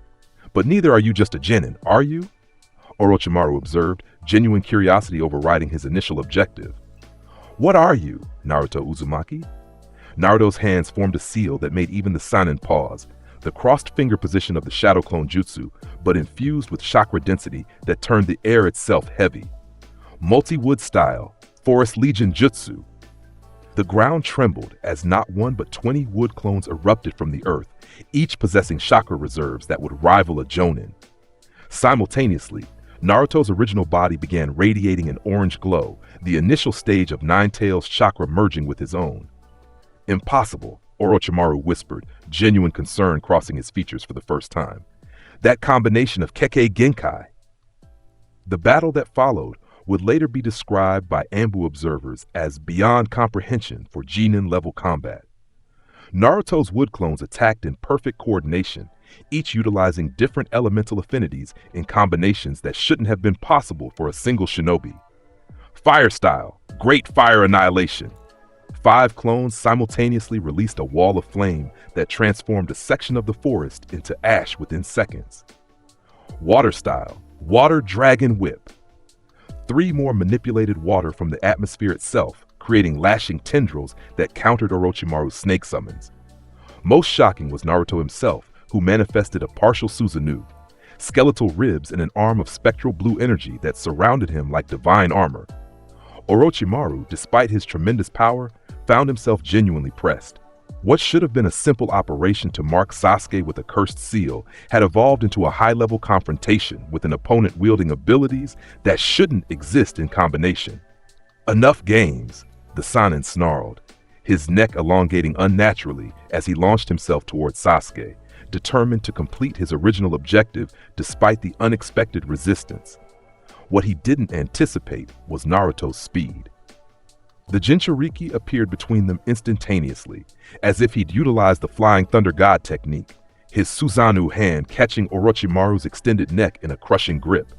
But neither are you just a genin, are you? Orochimaru observed, genuine curiosity overriding his initial objective. What are you, Naruto Uzumaki? Naruto's hands formed a seal that made even the Sannin pause, the crossed finger position of the Shadow Clone Jutsu, but infused with chakra density that turned the air itself heavy. Multi-wood style, Forest Legion Jutsu. The ground trembled as not one but 20 wood clones erupted from the earth, each possessing chakra reserves that would rival a Jonin. Simultaneously, Naruto's original body began radiating an orange glow, the initial stage of Nine-Tails' chakra merging with his own. Impossible, Orochimaru whispered, genuine concern crossing his features for the first time. That combination of Kekkei Genkai. The battle that followed would later be described by Anbu observers as beyond comprehension for Genin-level combat. Naruto's wood clones attacked in perfect coordination, each utilizing different elemental affinities in combinations that shouldn't have been possible for a single shinobi. Fire style, Great Fire Annihilation. 5 clones simultaneously released a wall of flame that transformed a section of the forest into ash within seconds. Water style, Water Dragon Whip. 3 more manipulated water from the atmosphere itself, creating lashing tendrils that countered Orochimaru's snake summons. Most shocking was Naruto himself, who manifested a partial Susanoo, skeletal ribs and an arm of spectral blue energy that surrounded him like divine armor. Orochimaru, despite his tremendous power, found himself genuinely pressed. What should have been a simple operation to mark Sasuke with a cursed seal had evolved into a high-level confrontation with an opponent wielding abilities that shouldn't exist in combination. Enough games, the Sannin snarled, his neck elongating unnaturally as he launched himself towards Sasuke, determined to complete his original objective despite the unexpected resistance. What he didn't anticipate was Naruto's speed. The Jinchuriki appeared between them instantaneously, as if he'd utilized the Flying Thunder God technique, his Susanoo hand catching Orochimaru's extended neck in a crushing grip.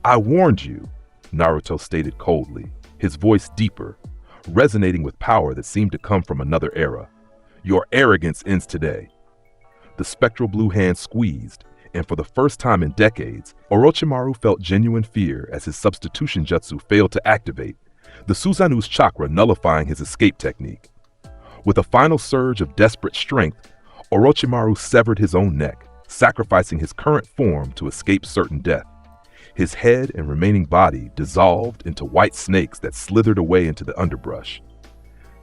I warned you, Naruto stated coldly, his voice deeper, resonating with power that seemed to come from another era. Your arrogance ends today. The spectral blue hand squeezed, and for the first time in decades, Orochimaru felt genuine fear as his substitution jutsu failed to activate, the Susanoo's chakra nullifying his escape technique. With a final surge of desperate strength, Orochimaru severed his own neck, sacrificing his current form to escape certain death. His head and remaining body dissolved into white snakes that slithered away into the underbrush.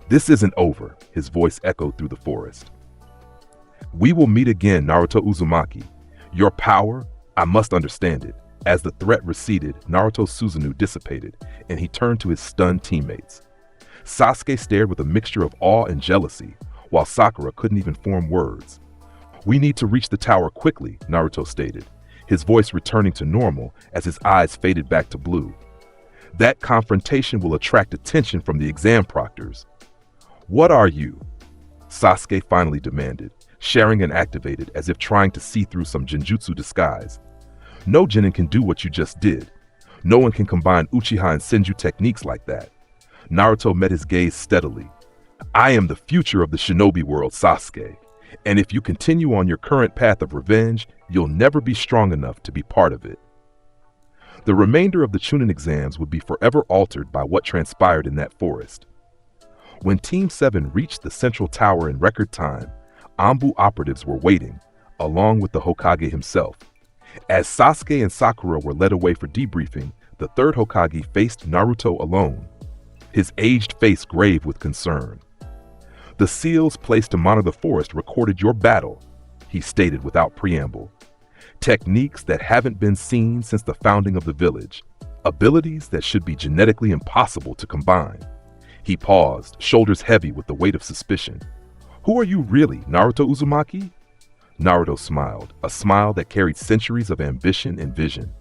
This isn't over, his voice echoed through the forest. We will meet again, Naruto Uzumaki. Your power, I must understand it. As the threat receded, Naruto's Susanoo dissipated, and he turned to his stunned teammates. Sasuke stared with a mixture of awe and jealousy, while Sakura couldn't even form words. We need to reach the tower quickly, Naruto stated, his voice returning to normal as his eyes faded back to blue. That confrontation will attract attention from the exam proctors. What are you? Sasuke finally demanded, sharingan activated as if trying to see through some genjutsu disguise. No genin can do what you just did. No one can combine Uchiha and Senju techniques like that. Naruto met his gaze steadily. I am the future of the shinobi world, Sasuke. And if you continue on your current path of revenge, you'll never be strong enough to be part of it. The remainder of the Chunin exams would be forever altered by what transpired in that forest. When Team 7 reached the central tower in record time, Anbu operatives were waiting, along with the Hokage himself. As Sasuke and Sakura were led away for debriefing, the third Hokage faced Naruto alone, his aged face grave with concern. The seals placed to monitor the forest recorded your battle, he stated without preamble. Techniques that haven't been seen since the founding of the village. Abilities that should be genetically impossible to combine. He paused, shoulders heavy with the weight of suspicion. Who are you really, Naruto Uzumaki? Naruto smiled, a smile that carried centuries of ambition and vision.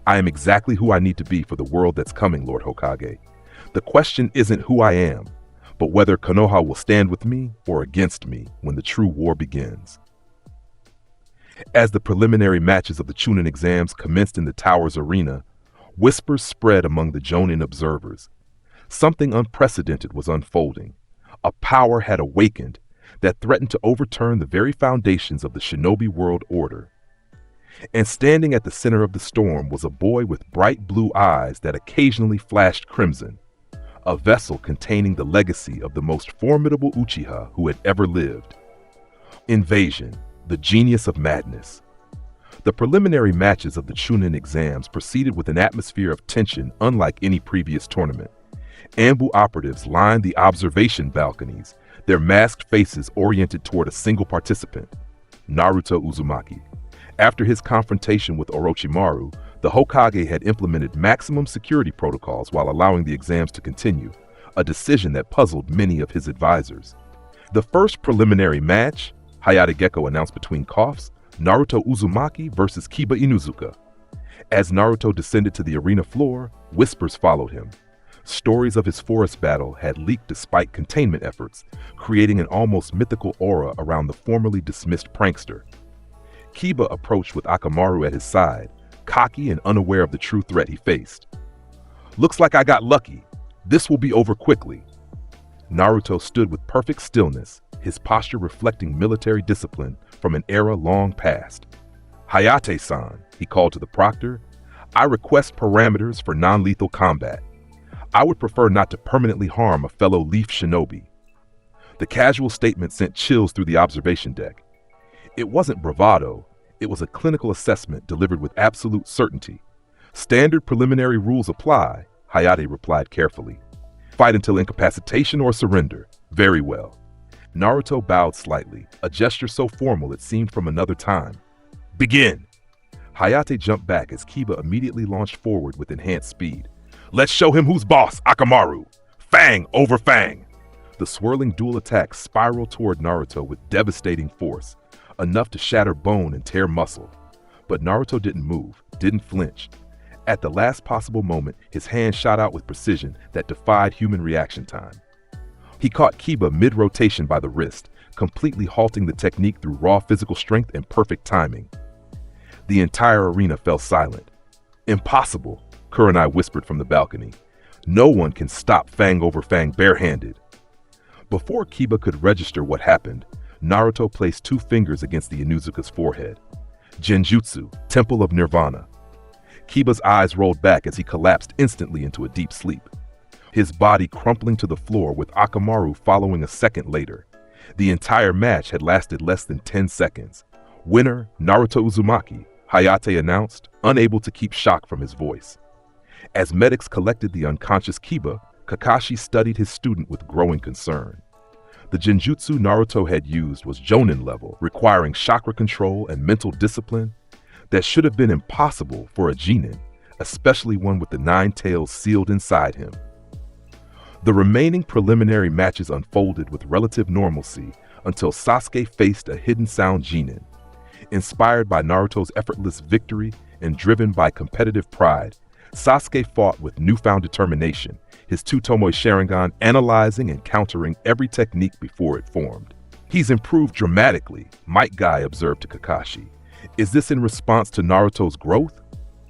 I am exactly who I need to be for the world that's coming, Lord Hokage. The question isn't who I am, but whether Konoha will stand with me or against me when the true war begins. As the preliminary matches of the Chunin exams commenced in the tower's arena, whispers spread among the Jonin observers. Something unprecedented was unfolding. A power had awakened that threatened to overturn the very foundations of the shinobi world order. And standing at the center of the storm was a boy with bright blue eyes that occasionally flashed crimson, a vessel containing the legacy of the most formidable Uchiha who had ever lived. Invasion, the genius of madness. The preliminary matches of the Chunin exams proceeded with an atmosphere of tension unlike any previous tournament. Ambu operatives lined the observation balconies, their masked faces oriented toward a single participant, Naruto Uzumaki. After his confrontation with Orochimaru, the Hokage had implemented maximum security protocols while allowing the exams to continue, a decision that puzzled many of his advisors. The first preliminary match, Hayate Gecko announced between coughs, Naruto Uzumaki versus Kiba Inuzuka. As Naruto descended to the arena floor, whispers followed him. Stories of his forest battle had leaked despite containment efforts, creating an almost mythical aura around the formerly dismissed prankster. Kiba approached with Akamaru at his side, cocky and unaware of the true threat he faced. "Looks like I got lucky. This will be over quickly." Naruto stood with perfect stillness, his posture reflecting military discipline from an era long past. "Hayate-san," he called to the proctor, "I request parameters for non-lethal combat. I would prefer not to permanently harm a fellow leaf shinobi." The casual statement sent chills through the observation deck. It wasn't bravado, it was a clinical assessment delivered with absolute certainty. "Standard preliminary rules apply," Hayate replied carefully. "Fight until incapacitation or surrender." "Very well." Naruto bowed slightly, a gesture so formal it seemed from another time. "Begin!" Hayate jumped back as Kiba immediately launched forward with enhanced speed. "Let's show him who's boss, Akamaru! Fang over fang!" The swirling dual attacks spiraled toward Naruto with devastating force, enough to shatter bone and tear muscle. But Naruto didn't move, didn't flinch. At the last possible moment, his hand shot out with precision that defied human reaction time. He caught Kiba mid-rotation by the wrist, completely halting the technique through raw physical strength and perfect timing. The entire arena fell silent. "Impossible," Kurenai whispered from the balcony. "No one can stop Fang over Fang barehanded." Before Kiba could register what happened, Naruto placed 2 fingers against the Inuzuka's forehead. "Genjutsu, Temple of Nirvana." Kiba's eyes rolled back as he collapsed instantly into a deep sleep, his body crumpling to the floor with Akamaru following a second later. The entire match had lasted less than 10 seconds. "Winner, Naruto Uzumaki," Hayate announced, unable to keep shock from his voice. As medics collected the unconscious Kiba, Kakashi studied his student with growing concern. The genjutsu Naruto had used was Jonin level, requiring chakra control and mental discipline that should have been impossible for a genin, especially one with the 9 tails sealed inside him. The remaining preliminary matches unfolded with relative normalcy until Sasuke faced a hidden sound genin. Inspired by Naruto's effortless victory and driven by competitive pride, Sasuke fought with newfound determination, his 2 Tomoe Sharingan analyzing and countering every technique before it formed. "He's improved dramatically," Might Guy observed to Kakashi. "Is this in response to Naruto's growth?"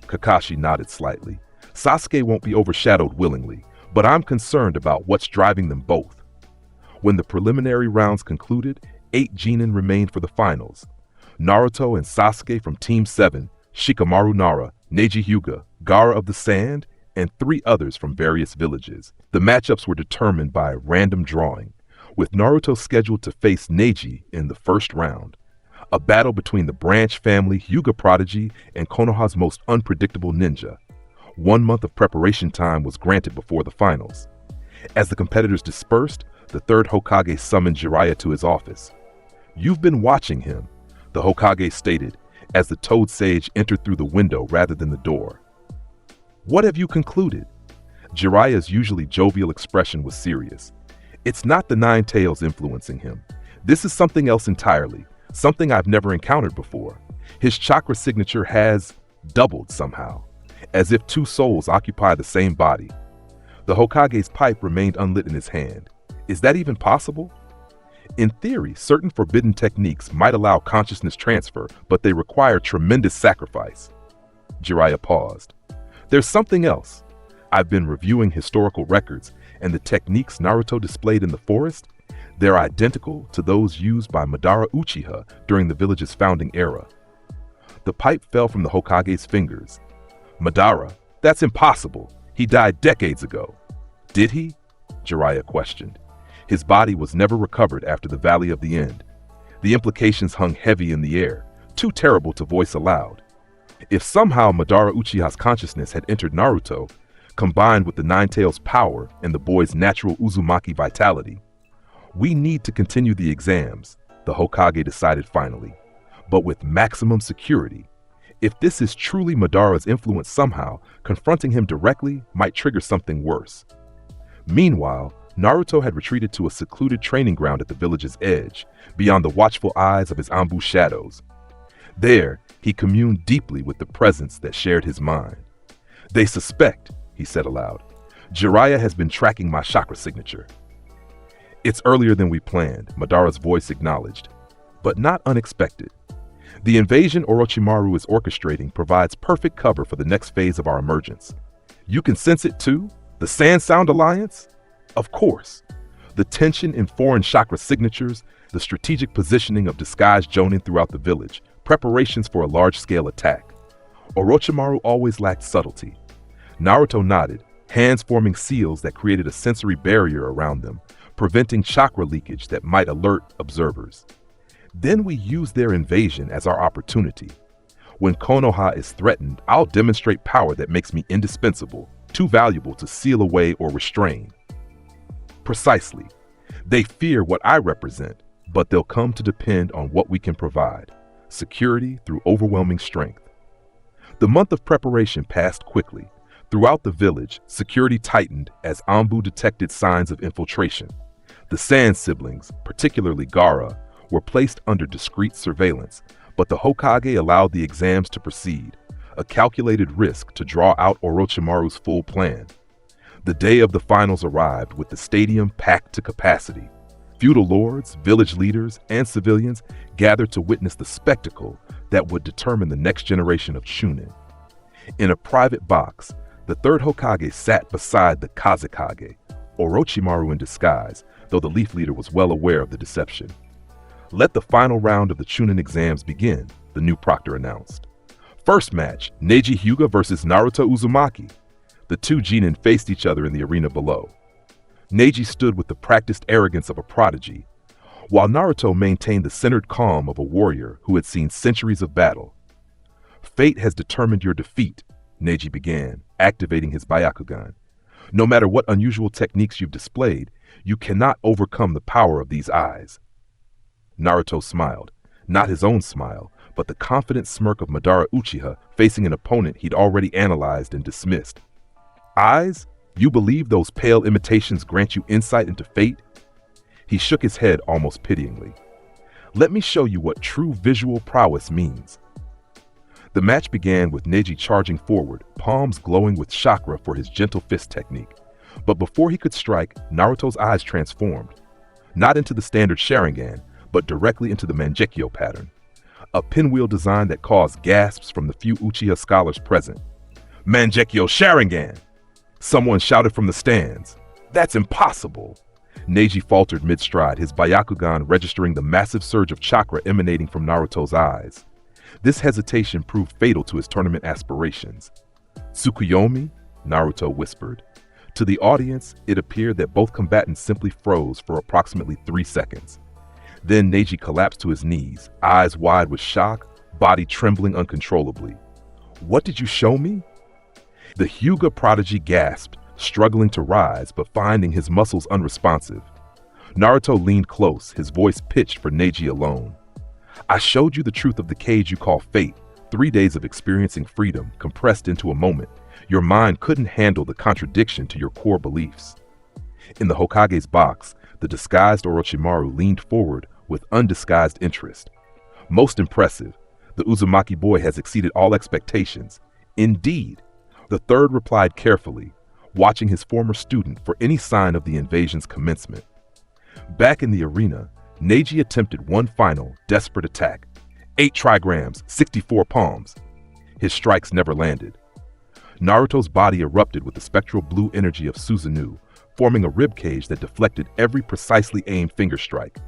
Kakashi nodded slightly. "Sasuke won't be overshadowed willingly, but I'm concerned about what's driving them both." When the preliminary rounds concluded, 8 genin remained for the finals. Naruto and Sasuke from Team 7, Shikamaru Nara, Neji Hyuga, Gaara of the Sand, and 3 others from various villages. The matchups were determined by random drawing, with Naruto scheduled to face Neji in the first round. A battle between the branch family Hyuga prodigy and Konoha's most unpredictable ninja. 1 month of preparation time was granted before the finals. As the competitors dispersed, the 3rd Hokage summoned Jiraiya to his office. "You've been watching him," the Hokage stated, as the Toad Sage entered through the window rather than the door. "What have you concluded?" Jiraiya's usually jovial expression was serious. "It's not the 9 tails influencing him. This is something else entirely, something I've never encountered before. His chakra signature has doubled somehow, as if 2 souls occupy the same body." The Hokage's pipe remained unlit in his hand. "Is that even possible?" In theory, certain forbidden techniques might allow consciousness transfer, but they require tremendous sacrifice. Jiraiya paused. There's something else. I've been reviewing historical records, and the techniques Naruto displayed in the forest, they're identical to those used by Madara Uchiha during the village's founding era. The pipe fell from the Hokage's fingers. Madara, that's impossible. He died decades ago. Did he? Jiraiya questioned. His body was never recovered after the Valley of the End. The implications hung heavy in the air, too terrible to voice aloud. If somehow Madara Uchiha's consciousness had entered Naruto, combined with the Nine-Tails' power and the boy's natural Uzumaki vitality, we need to continue the exams, the Hokage decided finally, but with maximum security. If this is truly Madara's influence somehow, confronting him directly might trigger something worse. Meanwhile, Naruto had retreated to a secluded training ground at the village's edge, beyond the watchful eyes of his Anbu shadows. There, he communed deeply with the presence that shared his mind. They suspect, he said aloud, Jiraiya has been tracking my chakra signature. It's earlier than we planned, Madara's voice acknowledged, but not unexpected. The invasion Orochimaru is orchestrating provides perfect cover for the next phase of our emergence. You can sense it too? The Sand Sound Alliance? Of course. The tension in foreign chakra signatures, the strategic positioning of disguised Jonin throughout the village, preparations for a large-scale attack. Orochimaru always lacked subtlety. Naruto nodded, hands forming seals that created a sensory barrier around them, preventing chakra leakage that might alert observers. Then we use their invasion as our opportunity. When Konoha is threatened, I'll demonstrate power that makes me indispensable, too valuable to seal away or restrain. Precisely. They fear what I represent, but they'll come to depend on what we can provide. Security through overwhelming strength. The month of preparation passed quickly. Throughout the village, security tightened as Anbu detected signs of infiltration. The Sand siblings, particularly Gaara, were placed under discreet surveillance, but the Hokage allowed the exams to proceed, a calculated risk to draw out Orochimaru's full plan. The day of the finals arrived with the stadium packed to capacity. Feudal lords, village leaders, and civilians gathered to witness the spectacle that would determine the next generation of Chunin. In a private box, the third Hokage sat beside the Kazekage, Orochimaru in disguise, though the Leaf Leader was well aware of the deception. Let the final round of the Chunin exams begin, the new proctor announced. First match, Neji Hyuga versus Naruto Uzumaki. The two genin faced each other in the arena below. Neji stood with the practiced arrogance of a prodigy, while Naruto maintained the centered calm of a warrior who had seen centuries of battle. Fate has determined your defeat, Neji began, activating his Byakugan. No matter what unusual techniques you've displayed, you cannot overcome the power of these eyes. Naruto smiled, not his own smile, but the confident smirk of Madara Uchiha facing an opponent he'd already analyzed and dismissed. Eyes? You believe those pale imitations grant you insight into fate? He shook his head almost pityingly. Let me show you what true visual prowess means. The match began with Neji charging forward, palms glowing with chakra for his gentle fist technique. But before he could strike, Naruto's eyes transformed. Not into the standard sharingan, but directly into the Mangekyo pattern. A pinwheel design that caused gasps from the few Uchiha scholars present. Mangekyo Sharingan! Someone shouted from the stands. That's impossible! Neji faltered mid-stride, his Byakugan registering the massive surge of chakra emanating from Naruto's eyes. This hesitation proved fatal to his tournament aspirations. Tsukuyomi? Naruto whispered. To the audience, it appeared that both combatants simply froze for approximately 3 seconds. Then Neji collapsed to his knees, eyes wide with shock, body trembling uncontrollably. What did you show me? The Hyuga prodigy gasped, struggling to rise but finding his muscles unresponsive. Naruto leaned close, his voice pitched for Neji alone. I showed you the truth of the cage you call fate, 3 days of experiencing freedom compressed into a moment. Your mind couldn't handle the contradiction to your core beliefs. In the Hokage's box, the disguised Orochimaru leaned forward with undisguised interest. Most impressive, the Uzumaki boy has exceeded all expectations. Indeed, the third replied carefully, watching his former student for any sign of the invasion's commencement. Back in the arena, Neji attempted one final, desperate attack. 8 trigrams, 64 palms. His strikes never landed. Naruto's body erupted with the spectral blue energy of Susanoo, forming a ribcage that deflected every precisely aimed finger strike.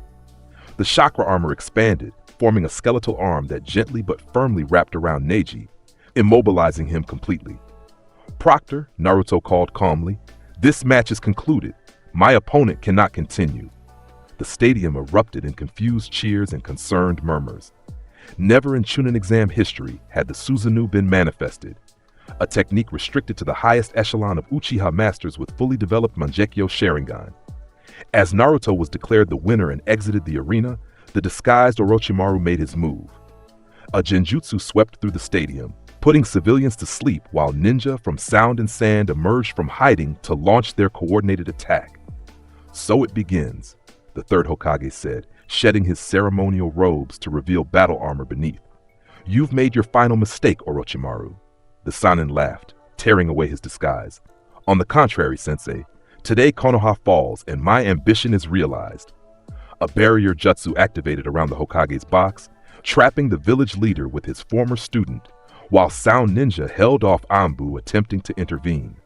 The chakra armor expanded, forming a skeletal arm that gently but firmly wrapped around Neji, immobilizing him completely. "Proctor," Naruto called calmly, "this match is concluded. My opponent cannot continue." The stadium erupted in confused cheers and concerned murmurs. Never in Chunin exam history had the Susanoo been manifested, a technique restricted to the highest echelon of Uchiha masters with fully developed Mangekyo Sharingan. As Naruto was declared the winner and exited the arena, the disguised Orochimaru made his move. A genjutsu swept through the stadium, putting civilians to sleep while ninja from Sound and Sand emerged from hiding to launch their coordinated attack. "So it begins," the third Hokage said, shedding his ceremonial robes to reveal battle armor beneath. "You've made your final mistake, Orochimaru." The Sannin laughed, tearing away his disguise. "On the contrary, Sensei, today Konoha falls and my ambition is realized." A barrier jutsu activated around the Hokage's box, trapping the village leader with his former student, while Sound Ninja held off Anbu attempting to intervene.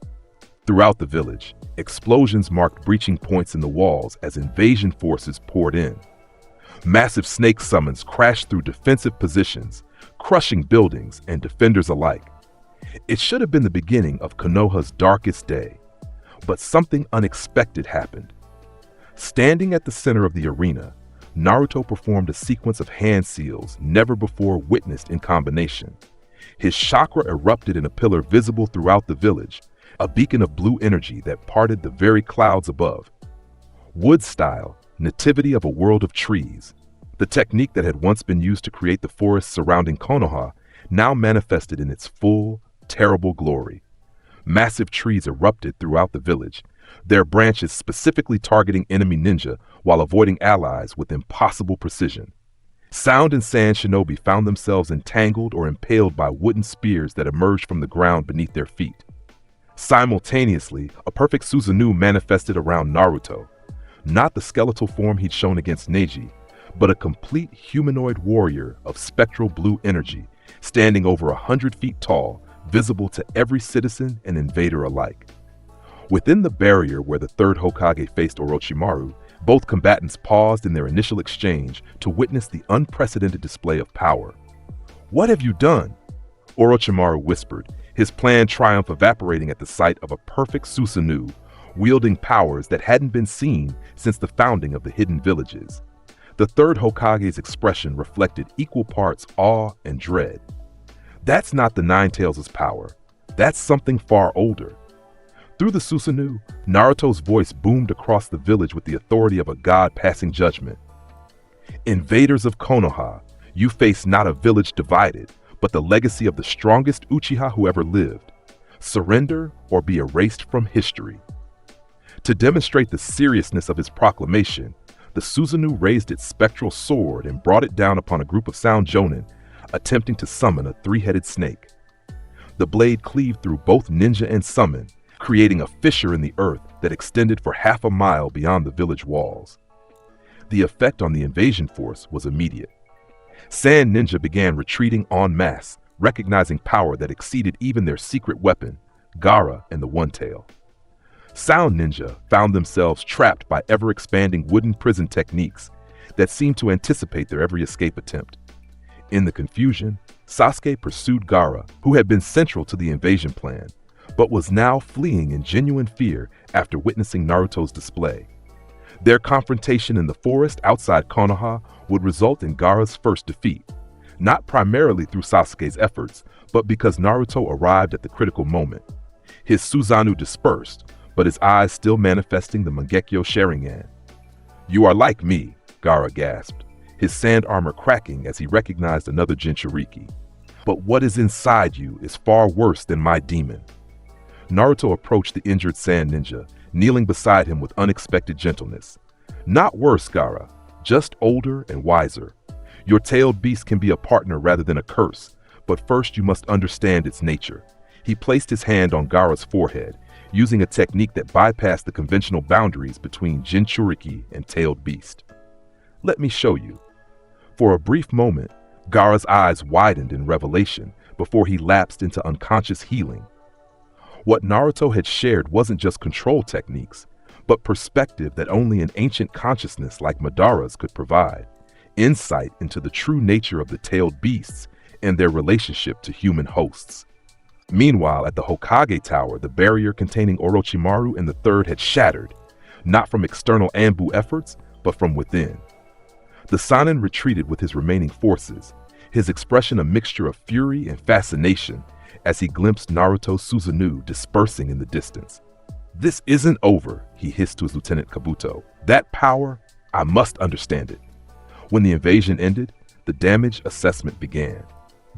Throughout the village, explosions marked breaching points in the walls as invasion forces poured in. Massive snake summons crashed through defensive positions, crushing buildings and defenders alike. It should have been the beginning of Konoha's darkest day, but something unexpected happened. Standing at the center of the arena, Naruto performed a sequence of hand seals never before witnessed in combination. His chakra erupted in a pillar visible throughout the village, a beacon of blue energy that parted the very clouds above. Wood style, nativity of a world of trees. The technique that had once been used to create the forests surrounding Konoha now manifested in its full, terrible glory. Massive trees erupted throughout the village, their branches specifically targeting enemy ninja while avoiding allies with impossible precision. Sound and Sand shinobi found themselves entangled or impaled by wooden spears that emerged from the ground beneath their feet. Simultaneously, a perfect Susanoo manifested around Naruto. Not the skeletal form he'd shown against Neji, but a complete humanoid warrior of spectral blue energy, standing over 100 feet tall, visible to every citizen and invader alike. Within the barrier where the third Hokage faced Orochimaru, both combatants paused in their initial exchange to witness the unprecedented display of power. "What have you done?" Orochimaru whispered, his planned triumph evaporating at the sight of a perfect Susanoo, wielding powers that hadn't been seen since the founding of the hidden villages. The third Hokage's expression reflected equal parts awe and dread. "That's not the Nine-Tails' power. That's something far older." Through the Susanoo, Naruto's voice boomed across the village with the authority of a god passing judgment. "Invaders of Konoha, you face not a village divided, but the legacy of the strongest Uchiha who ever lived. Surrender or be erased from history." To demonstrate the seriousness of his proclamation, the Susanoo raised its spectral sword and brought it down upon a group of Sound Jonin, attempting to summon a three-headed snake. The blade cleaved through both ninja and summon, creating a fissure in the earth that extended for half a mile beyond the village walls. The effect on the invasion force was immediate. Sand Ninja began retreating en masse, recognizing power that exceeded even their secret weapon, Gaara and the One-Tail. Sound Ninja found themselves trapped by ever-expanding wooden prison techniques that seemed to anticipate their every escape attempt. In the confusion, Sasuke pursued Gaara, who had been central to the invasion plan, but was now fleeing in genuine fear after witnessing Naruto's display. Their confrontation in the forest outside Konoha would result in Gaara's first defeat, not primarily through Sasuke's efforts, but because Naruto arrived at the critical moment. His Susanoo dispersed, but his eyes still manifesting the Mangekyo Sharingan. "You are like me," Gaara gasped, his sand armor cracking as he recognized another Jinchuriki. "But what is inside you is far worse than my demon." Naruto approached the injured Sand Ninja, kneeling beside him with unexpected gentleness. "Not worse, Gaara, just older and wiser. Your tailed beast can be a partner rather than a curse, but first you must understand its nature." He placed his hand on Gaara's forehead, using a technique that bypassed the conventional boundaries between Jinchuriki and tailed beast. Let me show you. For a brief moment, Gaara's eyes widened in revelation before he lapsed into unconscious healing. What Naruto had shared wasn't just control techniques, but perspective that only an ancient consciousness like Madara's could provide, insight into the true nature of the tailed beasts and their relationship to human hosts. Meanwhile, at the Hokage Tower, the barrier containing Orochimaru and the Third had shattered, not from external Anbu efforts, but from within. The Sannin retreated with his remaining forces, his expression a mixture of fury and fascination as he glimpsed Naruto Susanoo dispersing in the distance. "This isn't over," he hissed to his lieutenant Kabuto. "That power, I must understand it." When the invasion ended, the damage assessment began.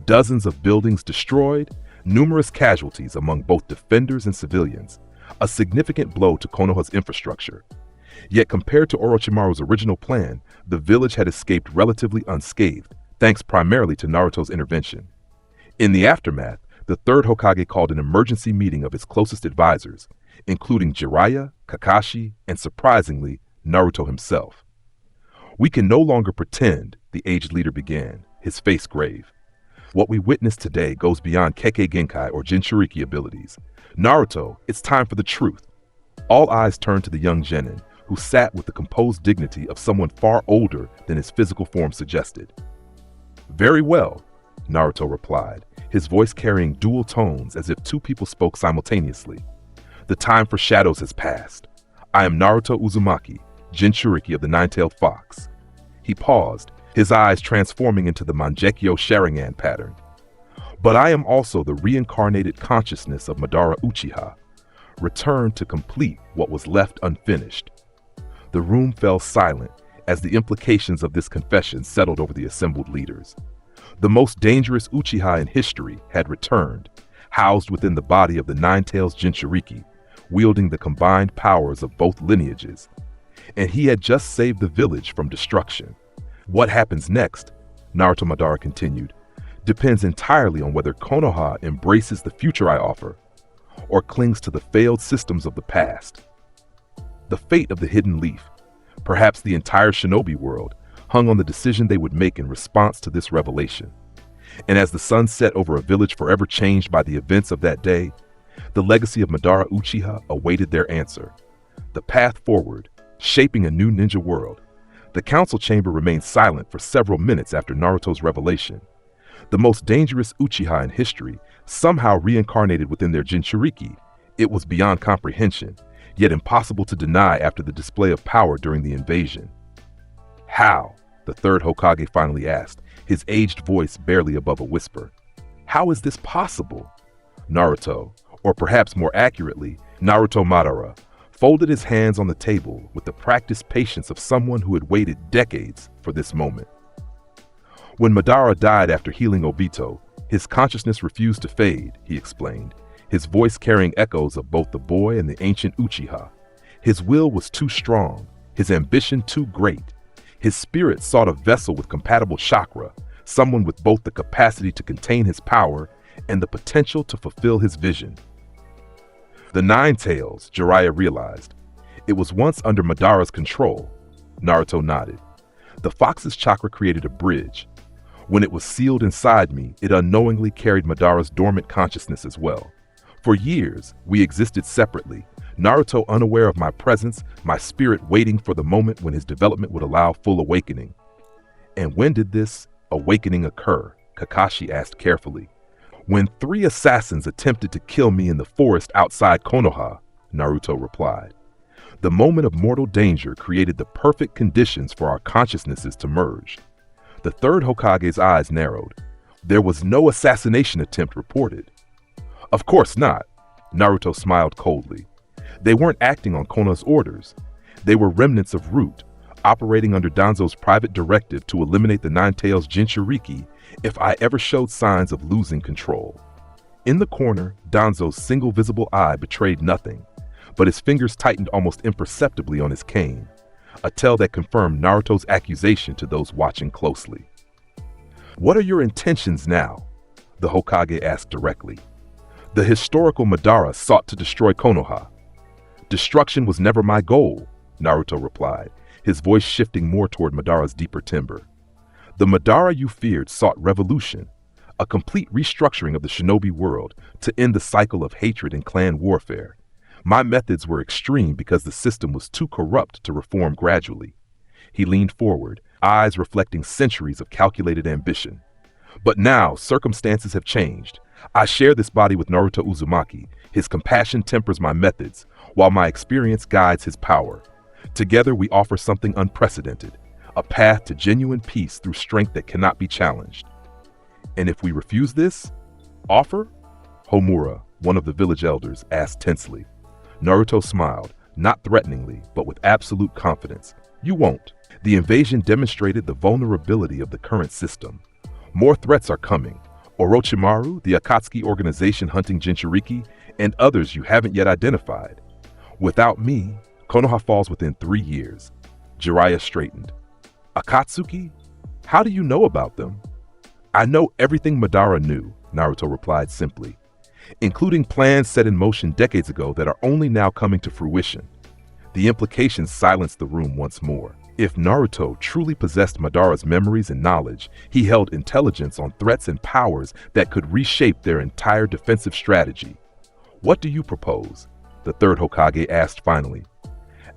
Dozens of buildings destroyed, numerous casualties among both defenders and civilians, a significant blow to Konoha's infrastructure. Yet compared to Orochimaru's original plan, the village had escaped relatively unscathed, thanks primarily to Naruto's intervention. In the aftermath, the Third Hokage called an emergency meeting of his closest advisors, including Jiraiya, Kakashi, and surprisingly, Naruto himself. "We can no longer pretend," the aged leader began, his face grave. "What we witnessed today goes beyond Kekkei Genkai or Jinchuriki abilities. Naruto, it's time for the truth." All eyes turned to the young genin, who sat with the composed dignity of someone far older than his physical form suggested. "Very well," Naruto replied, his voice carrying dual tones as if two people spoke simultaneously. "The time for shadows has passed. I am Naruto Uzumaki, Jinchuriki of the Nine-Tailed Fox." He paused, his eyes transforming into the Mangekyo Sharingan pattern. "But I am also the reincarnated consciousness of Madara Uchiha, returned to complete what was left unfinished." The room fell silent as the implications of this confession settled over the assembled leaders. The most dangerous Uchiha in history had returned, housed within the body of the Nine-Tails Jinchuriki, wielding the combined powers of both lineages. And he had just saved the village from destruction. What happens next, Naruto Madara continued, depends entirely on whether Konoha embraces the future I offer, or clings to the failed systems of the past. The fate of the Hidden Leaf, perhaps the entire shinobi world, hung on the decision they would make in response to this revelation. And as the sun set over a village forever changed by the events of that day, the legacy of Madara Uchiha awaited their answer. The path forward, shaping a new ninja world. The council chamber remained silent for several minutes after Naruto's revelation. The most dangerous Uchiha in history, somehow reincarnated within their Jinchuriki. It was beyond comprehension, yet impossible to deny after the display of power during the invasion. "How?" the Third Hokage finally asked, his aged voice barely above a whisper. "How is this possible?" Naruto, or perhaps more accurately, Naruto Madara, folded his hands on the table with the practiced patience of someone who had waited decades for this moment. "When Madara died after healing Obito, his consciousness refused to fade," he explained, his voice carrying echoes of both the boy and the ancient Uchiha. "His will was too strong, his ambition too great. His spirit sought a vessel with compatible chakra, someone with both the capacity to contain his power and the potential to fulfill his vision." The Nine-Tails, Jiraiya realized. It was once under Madara's control. Naruto nodded. "The fox's chakra created a bridge. When it was sealed inside me, it unknowingly carried Madara's dormant consciousness as well. For years, we existed separately, Naruto unaware of my presence, my spirit waiting for the moment when his development would allow full awakening." "And when did this awakening occur?" Kakashi asked carefully. "When 3 assassins attempted to kill me in the forest outside Konoha," Naruto replied. "The moment of mortal danger created the perfect conditions for our consciousnesses to merge." The Third Hokage's eyes narrowed. "There was no assassination attempt reported." "Of course not," Naruto smiled coldly. "They weren't acting on Konoha's orders. They were remnants of Root, operating under Danzo's private directive to eliminate the Nine-Tails Jinchuriki if I ever showed signs of losing control." In the corner, Danzo's single visible eye betrayed nothing, but his fingers tightened almost imperceptibly on his cane, a tell that confirmed Naruto's accusation to those watching closely. "What are your intentions now?" the Hokage asked directly. "The historical Madara sought to destroy Konoha." "Destruction was never my goal," Naruto replied, his voice shifting more toward Madara's deeper timbre. The Madara you feared sought revolution, a complete restructuring of the shinobi world to end the cycle of hatred and clan warfare. My methods were extreme because the system was too corrupt to reform gradually. He leaned forward, eyes reflecting centuries of calculated ambition. But now, circumstances have changed. I share this body with Naruto Uzumaki. His compassion tempers my methods, while my experience guides his power. Together we offer something unprecedented, a path to genuine peace through strength that cannot be challenged. And if we refuse this offer? Homura, one of the village elders, asked tensely. Naruto smiled, not threateningly, but with absolute confidence. You won't. The invasion demonstrated the vulnerability of the current system. More threats are coming. Orochimaru, the Akatsuki organization hunting Jinchuriki, and others you haven't yet identified. Without me, Konoha falls within 3 years. Jiraiya straightened. Akatsuki? How do you know about them? I know everything Madara knew, Naruto replied simply, including plans set in motion decades ago that are only now coming to fruition. The implications silenced the room once more. If Naruto truly possessed Madara's memories and knowledge, he held intelligence on threats and powers that could reshape their entire defensive strategy. What do you propose? The third Hokage asked finally.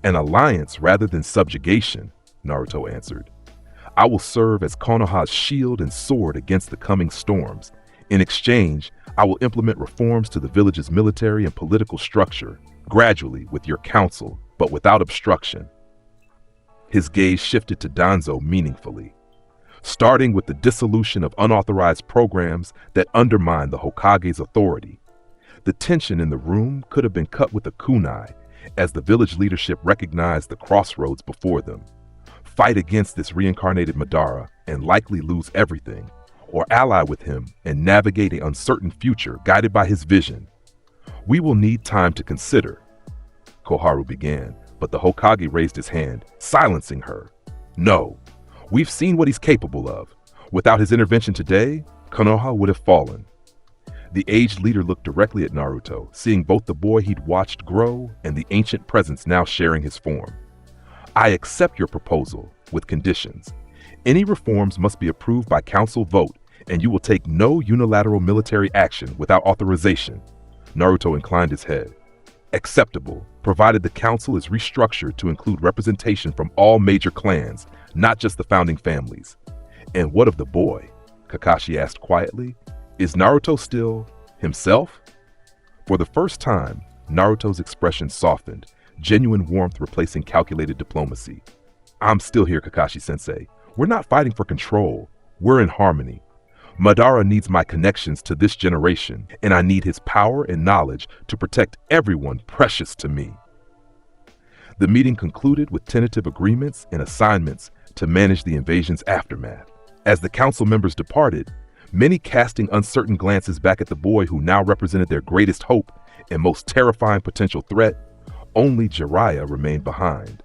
An alliance rather than subjugation, Naruto answered. I will serve as Konoha's shield and sword against the coming storms. In exchange, I will implement reforms to the village's military and political structure, gradually with your counsel, but without obstruction. His gaze shifted to Danzo meaningfully, starting with the dissolution of unauthorized programs that undermine the Hokage's authority. The tension in the room could have been cut with a kunai, as the village leadership recognized the crossroads before them. Fight against this reincarnated Madara and likely lose everything, or ally with him and navigate an uncertain future guided by his vision. We will need time to consider, Koharu began, but the Hokage raised his hand, silencing her. No, we've seen what he's capable of. Without his intervention today, Konoha would have fallen. The aged leader looked directly at Naruto, seeing both the boy he'd watched grow and the ancient presence now sharing his form. I accept your proposal, with conditions. Any reforms must be approved by council vote, and you will take no unilateral military action without authorization. Naruto inclined his head. Acceptable, provided the council is restructured to include representation from all major clans, not just the founding families. And what of the boy? Kakashi asked quietly. Is Naruto still himself? For the first time, Naruto's expression softened, genuine warmth replacing calculated diplomacy. I'm still here, Kakashi-sensei. We're not fighting for control. We're in harmony. Madara needs my connections to this generation, and I need his power and knowledge to protect everyone precious to me. The meeting concluded with tentative agreements and assignments to manage the invasion's aftermath. As the council members departed, many casting uncertain glances back at the boy who now represented their greatest hope and most terrifying potential threat, only Jiraiya remained behind.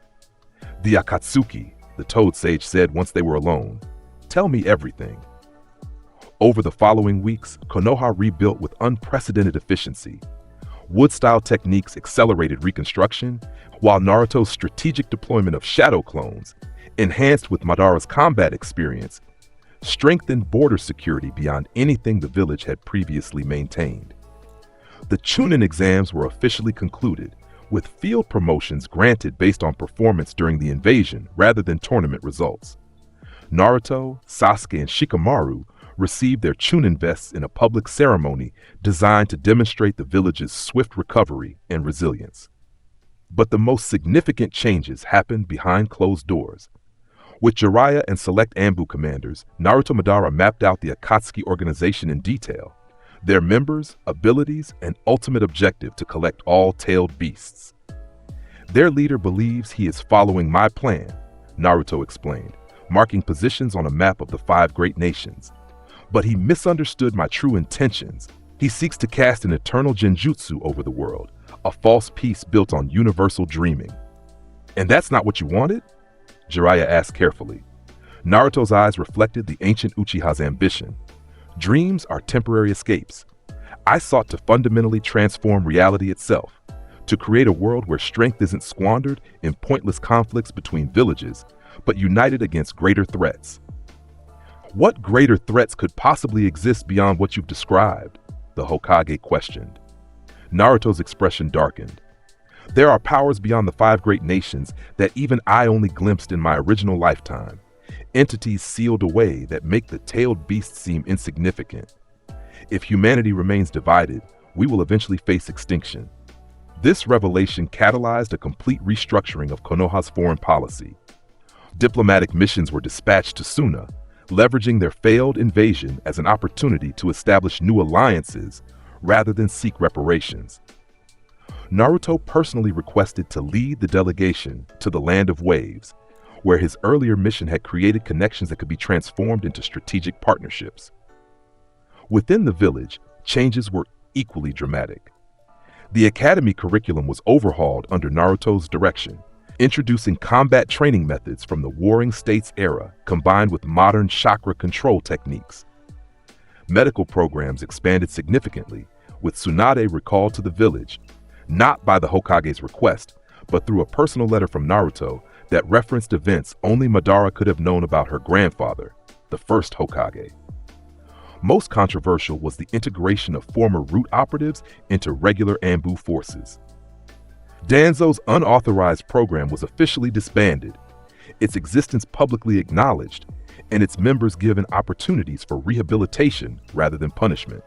The Akatsuki, the Toad Sage said once they were alone. Tell me everything. Over the following weeks, Konoha rebuilt with unprecedented efficiency. Wood-style techniques accelerated reconstruction, while Naruto's strategic deployment of shadow clones, enhanced with Madara's combat experience, strengthened border security beyond anything the village had previously maintained. The Chunin exams were officially concluded, with field promotions granted based on performance during the invasion rather than tournament results. Naruto, Sasuke, and Shikamaru received their Chunin vests in a public ceremony designed to demonstrate the village's swift recovery and resilience. But the most significant changes happened behind closed doors. With Jiraiya and select Anbu commanders, Naruto Madara mapped out the Akatsuki organization in detail, their members, abilities, and ultimate objective to collect all tailed beasts. Their leader believes he is following my plan, Naruto explained, marking positions on a map of the 5 great nations. But he misunderstood my true intentions. He seeks to cast an eternal genjutsu over the world, a false peace built on universal dreaming. And that's not what you wanted? Jiraiya asked carefully. Naruto's eyes reflected the ancient Uchiha's ambition. Dreams are temporary escapes. I sought to fundamentally transform reality itself, to create a world where strength isn't squandered in pointless conflicts between villages, but united against greater threats. What greater threats could possibly exist beyond what you've described? The Hokage questioned. Naruto's expression darkened. There are powers beyond the five great nations that even I only glimpsed in my original lifetime. Entities sealed away that make the tailed beast seem insignificant. If humanity remains divided, we will eventually face extinction. This revelation catalyzed a complete restructuring of Konoha's foreign policy. Diplomatic missions were dispatched to Suna, leveraging their failed invasion as an opportunity to establish new alliances rather than seek reparations. Naruto personally requested to lead the delegation to the Land of Waves, where his earlier mission had created connections that could be transformed into strategic partnerships. Within the village, changes were equally dramatic. The academy curriculum was overhauled under Naruto's direction, introducing combat training methods from the Warring States era combined with modern chakra control techniques. Medical programs expanded significantly, with Tsunade recalled to the village, not by the Hokage's request, but through a personal letter from Naruto that referenced events only Madara could have known about her grandfather, the first Hokage. Most controversial was the integration of former root operatives into regular Anbu forces. Danzo's unauthorized program was officially disbanded, its existence publicly acknowledged, and its members given opportunities for rehabilitation rather than punishment.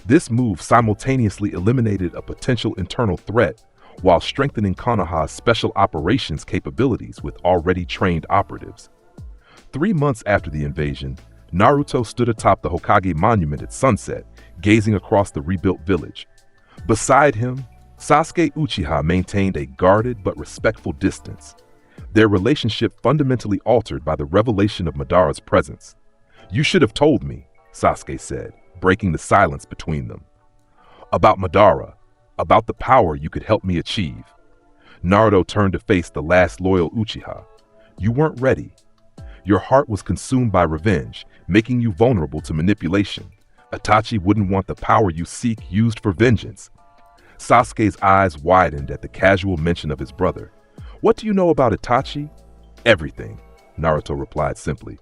This move simultaneously eliminated a potential internal threat while strengthening Konoha's special operations capabilities with already trained operatives. 3 months after the invasion, Naruto stood atop the Hokage monument at sunset, gazing across the rebuilt village. Beside him, Sasuke Uchiha maintained a guarded but respectful distance, their relationship fundamentally altered by the revelation of Madara's presence. "You should have told me," Sasuke said, breaking the silence between them. "About Madara, about the power you could help me achieve." Naruto turned to face the last loyal Uchiha. "You weren't ready. Your heart was consumed by revenge, making you vulnerable to manipulation. Itachi wouldn't want the power you seek used for vengeance." Sasuke's eyes widened at the casual mention of his brother. "What do you know about Itachi?" "Everything," Naruto replied simply,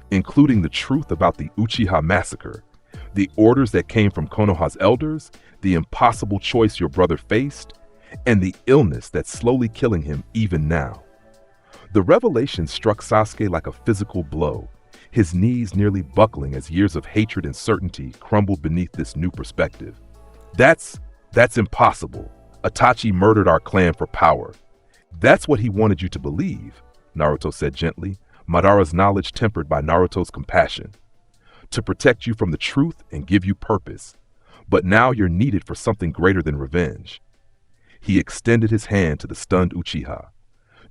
"including the truth about the Uchiha massacre, the orders that came from Konoha's elders, the impossible choice your brother faced, and the illness that's slowly killing him even now." The revelation struck Sasuke like a physical blow, his knees nearly buckling as years of hatred and certainty crumbled beneath this new perspective. That's impossible. Itachi murdered our clan for power." "That's what he wanted you to believe," Naruto said gently, Madara's knowledge tempered by Naruto's compassion. "To protect you from the truth and give you purpose. But now you're needed for something greater than revenge." He extended his hand to the stunned Uchiha.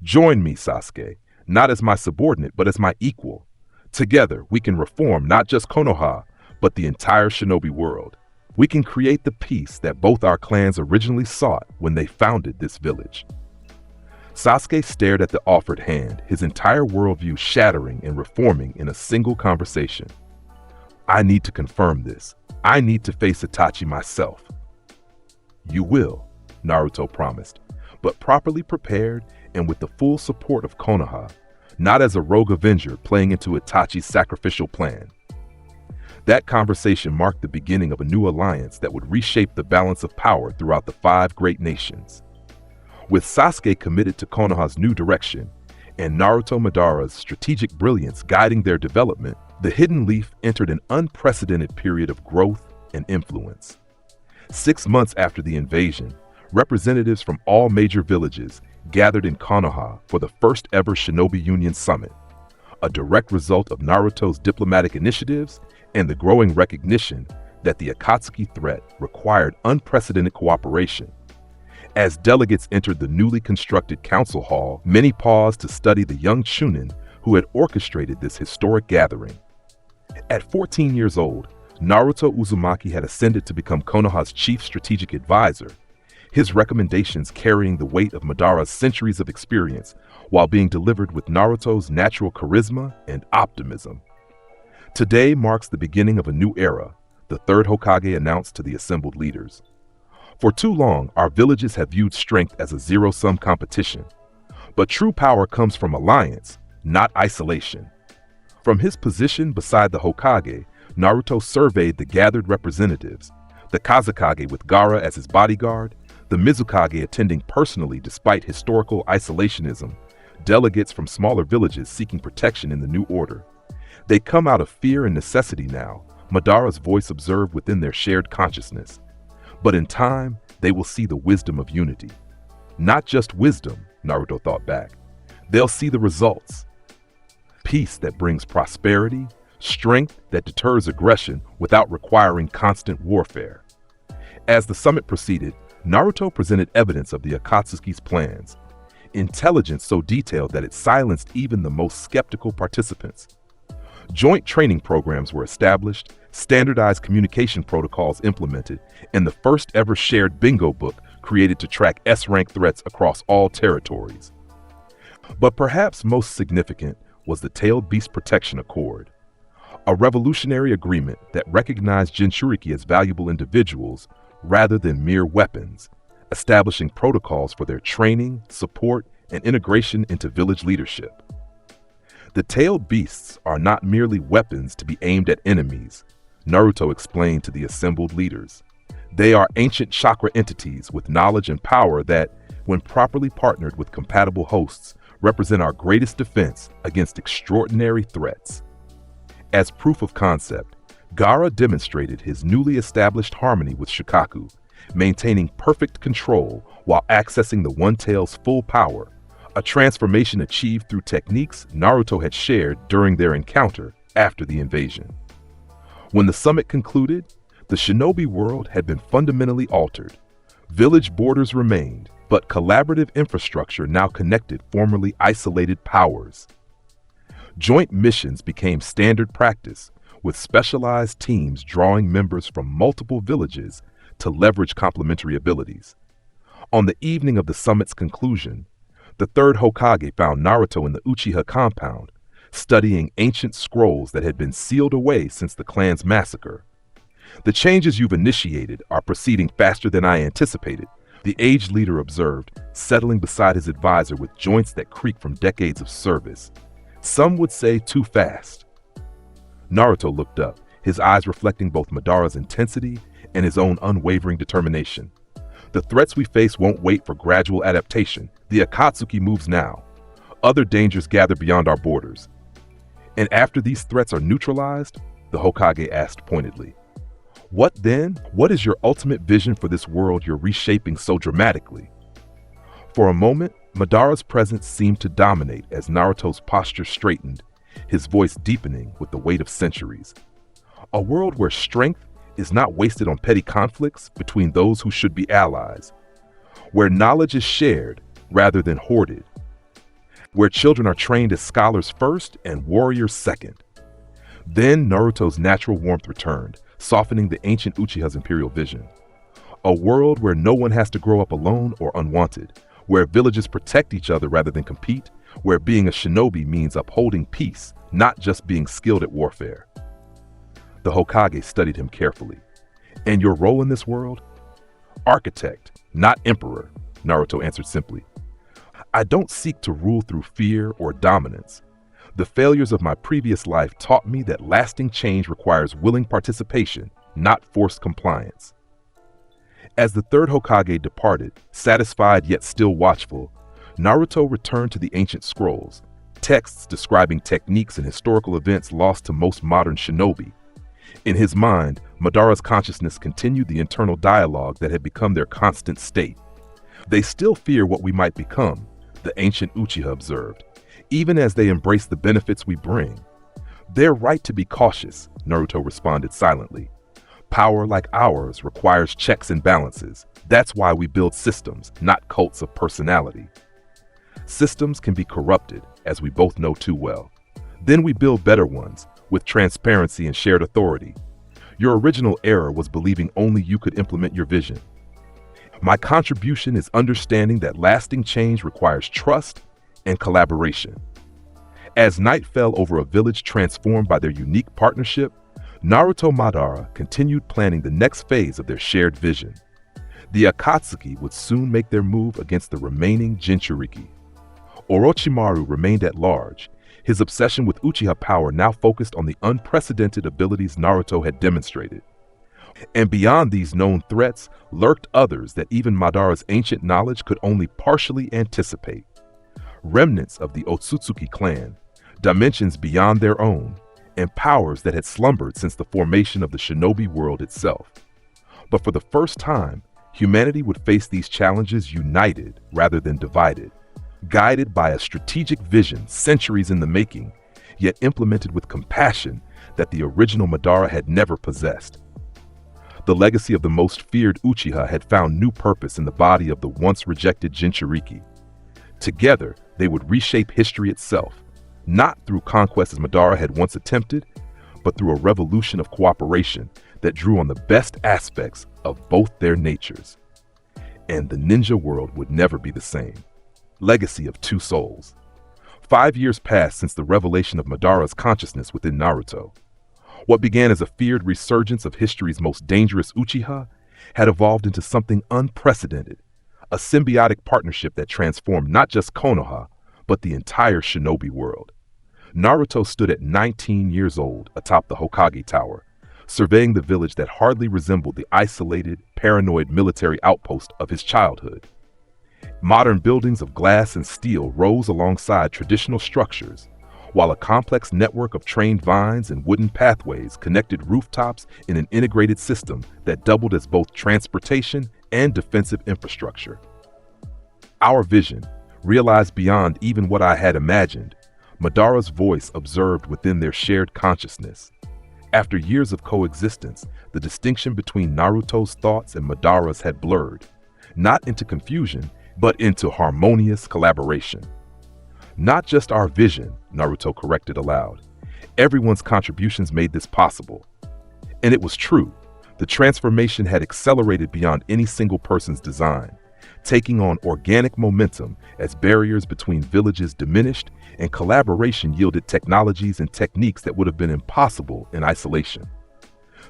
"Join me, Sasuke, not as my subordinate, but as my equal. Together, we can reform not just Konoha, but the entire shinobi world. We can create the peace that both our clans originally sought when they founded this village." Sasuke stared at the offered hand, his entire worldview shattering and reforming in a single conversation. "I need to confirm this. I need to face Itachi myself." "You will," Naruto promised, "but properly prepared and with the full support of Konoha, not as a rogue avenger playing into Itachi's sacrificial plan." That conversation marked the beginning of a new alliance that would reshape the balance of power throughout the five great nations. With Sasuke committed to Konoha's new direction, and Naruto Madara's strategic brilliance guiding their development, the Hidden Leaf entered an unprecedented period of growth and influence. 6 months after the invasion, representatives from all major villages gathered in Konoha for the first ever Shinobi Union Summit, a direct result of Naruto's diplomatic initiatives and the growing recognition that the Akatsuki threat required unprecedented cooperation. As delegates entered the newly constructed council hall, many paused to study the young Chunin who had orchestrated this historic gathering. At 14 years old, Naruto Uzumaki had ascended to become Konoha's chief strategic advisor, his recommendations carrying the weight of Madara's centuries of experience while being delivered with Naruto's natural charisma and optimism. Today marks the beginning of a new era, the third Hokage announced to the assembled leaders. For too long, our villages have viewed strength as a zero-sum competition. But true power comes from alliance, not isolation. From his position beside the Hokage, Naruto surveyed the gathered representatives, the Kazekage with Gaara as his bodyguard, the Mizukage attending personally despite historical isolationism, delegates from smaller villages seeking protection in the new order. They come out of fear and necessity now, Madara's voice observed within their shared consciousness. But in time, they will see the wisdom of unity. Not just wisdom, Naruto thought back. They'll see the results. Peace that brings prosperity, strength that deters aggression without requiring constant warfare. As the summit proceeded, Naruto presented evidence of the Akatsuki's plans. Intelligence so detailed that it silenced even the most skeptical participants. Joint training programs were established, standardized communication protocols implemented, and the first ever shared bingo book created to track S-rank threats across all territories. But perhaps most significant was the Tailed Beast Protection Accord, a revolutionary agreement that recognized Jinchuriki as valuable individuals rather than mere weapons, establishing protocols for their training, support, and integration into village leadership. The tailed beasts are not merely weapons to be aimed at enemies, Naruto explained to the assembled leaders. They are ancient chakra entities with knowledge and power that, when properly partnered with compatible hosts, represent our greatest defense against extraordinary threats. As proof of concept, Gaara demonstrated his newly established harmony with Shukaku, maintaining perfect control while accessing the One-Tail's full power, a transformation achieved through techniques Naruto had shared during their encounter after the invasion. When the summit concluded, the shinobi world had been fundamentally altered. Village borders remained, but collaborative infrastructure now connected formerly isolated powers. Joint missions became standard practice, with specialized teams drawing members from multiple villages to leverage complementary abilities. On the evening of the summit's conclusion, the third Hokage found Naruto in the Uchiha compound, studying ancient scrolls that had been sealed away since the clan's massacre. "The changes you've initiated are proceeding faster than I anticipated," the aged leader observed, settling beside his advisor with joints that creak from decades of service. Some would say too fast. Naruto looked up, his eyes reflecting both Madara's intensity and his own unwavering determination. "The threats we face won't wait for gradual adaptation. The Akatsuki moves now. Other dangers gather beyond our borders." "And after these threats are neutralized?" the Hokage asked pointedly. "What then? What is your ultimate vision for this world you're reshaping so dramatically?" For a moment, Madara's presence seemed to dominate as Naruto's posture straightened, his voice deepening with the weight of centuries. "A world where strength is not wasted on petty conflicts between those who should be allies, where knowledge is shared rather than hoarded, where children are trained as scholars first and warriors second." Then Naruto's natural warmth returned, softening the ancient Uchiha's imperial vision. "A world where no one has to grow up alone or unwanted, where villages protect each other rather than compete, where being a shinobi means upholding peace, not just being skilled at warfare." The Hokage studied him carefully. "And your role in this world?" "Architect, not emperor," Naruto answered simply. "I don't seek to rule through fear or dominance. The failures of my previous life taught me that lasting change requires willing participation, not forced compliance." As the third Hokage departed, satisfied yet still watchful, Naruto returned to the ancient scrolls, texts describing techniques and historical events lost to most modern shinobi. In his mind, Madara's consciousness continued the internal dialogue that had become their constant state. "They still fear what we might become," the ancient Uchiha observed, "even as they embrace the benefits we bring." "They're right to be cautious," Naruto responded silently. "Power like ours requires checks and balances. That's why we build systems, not cults of personality." Systems can be corrupted, as we both know too well. Then we build better ones, with transparency and shared authority. Your original error was believing only you could implement your vision. My contribution is understanding that lasting change requires trust and collaboration. As night fell over a village transformed by their unique partnership, Naruto Madara continued planning the next phase of their shared vision. The Akatsuki would soon make their move against the remaining Jinchuriki. Orochimaru remained at large, his obsession with Uchiha power now focused on the unprecedented abilities Naruto had demonstrated. And beyond these known threats lurked others that even Madara's ancient knowledge could only partially anticipate. Remnants of the Otsutsuki clan, dimensions beyond their own, and powers that had slumbered since the formation of the shinobi world itself. But for the first time, humanity would face these challenges united rather than divided, guided by a strategic vision centuries in the making, yet implemented with compassion that the original Madara had never possessed. The legacy of the most feared Uchiha had found new purpose in the body of the once rejected Jinchuriki. Together, they would reshape history itself, not through conquest as Madara had once attempted, but through a revolution of cooperation that drew on the best aspects of both their natures. And the ninja world would never be the same. Legacy of Two Souls. 5 years passed since the revelation of Madara's consciousness within Naruto. What began as a feared resurgence of history's most dangerous Uchiha had evolved into something unprecedented, a symbiotic partnership that transformed not just Konoha, but the entire shinobi world. Naruto stood at 19 years old atop the Hokage Tower, surveying the village that hardly resembled the isolated, paranoid military outpost of his childhood. Modern buildings of glass and steel rose alongside traditional structures, while a complex network of trained vines and wooden pathways connected rooftops in an integrated system that doubled as both transportation and defensive infrastructure. Our vision, realized beyond even what I had imagined, Madara's voice observed within their shared consciousness. After years of coexistence, the distinction between Naruto's thoughts and Madara's had blurred, not into confusion, but into harmonious collaboration. Not just our vision, Naruto corrected aloud. Everyone's contributions made this possible. And it was true. The transformation had accelerated beyond any single person's design, taking on organic momentum as barriers between villages diminished and collaboration yielded technologies and techniques that would have been impossible in isolation.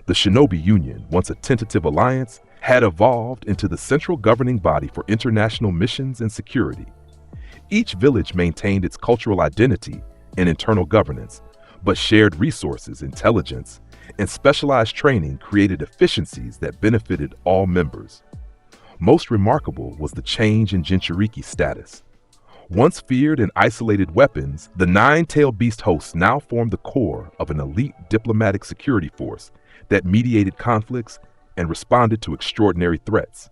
The Shinobi Union, once a tentative alliance, had evolved into the central governing body for international missions and security. Each village maintained its cultural identity and internal governance, but shared resources, intelligence, and specialized training created efficiencies that benefited all members. Most remarkable was the change in Jinchuriki's status. Once feared and isolated weapons, the nine-tailed beast hosts now formed the core of an elite diplomatic security force that mediated conflicts and responded to extraordinary threats.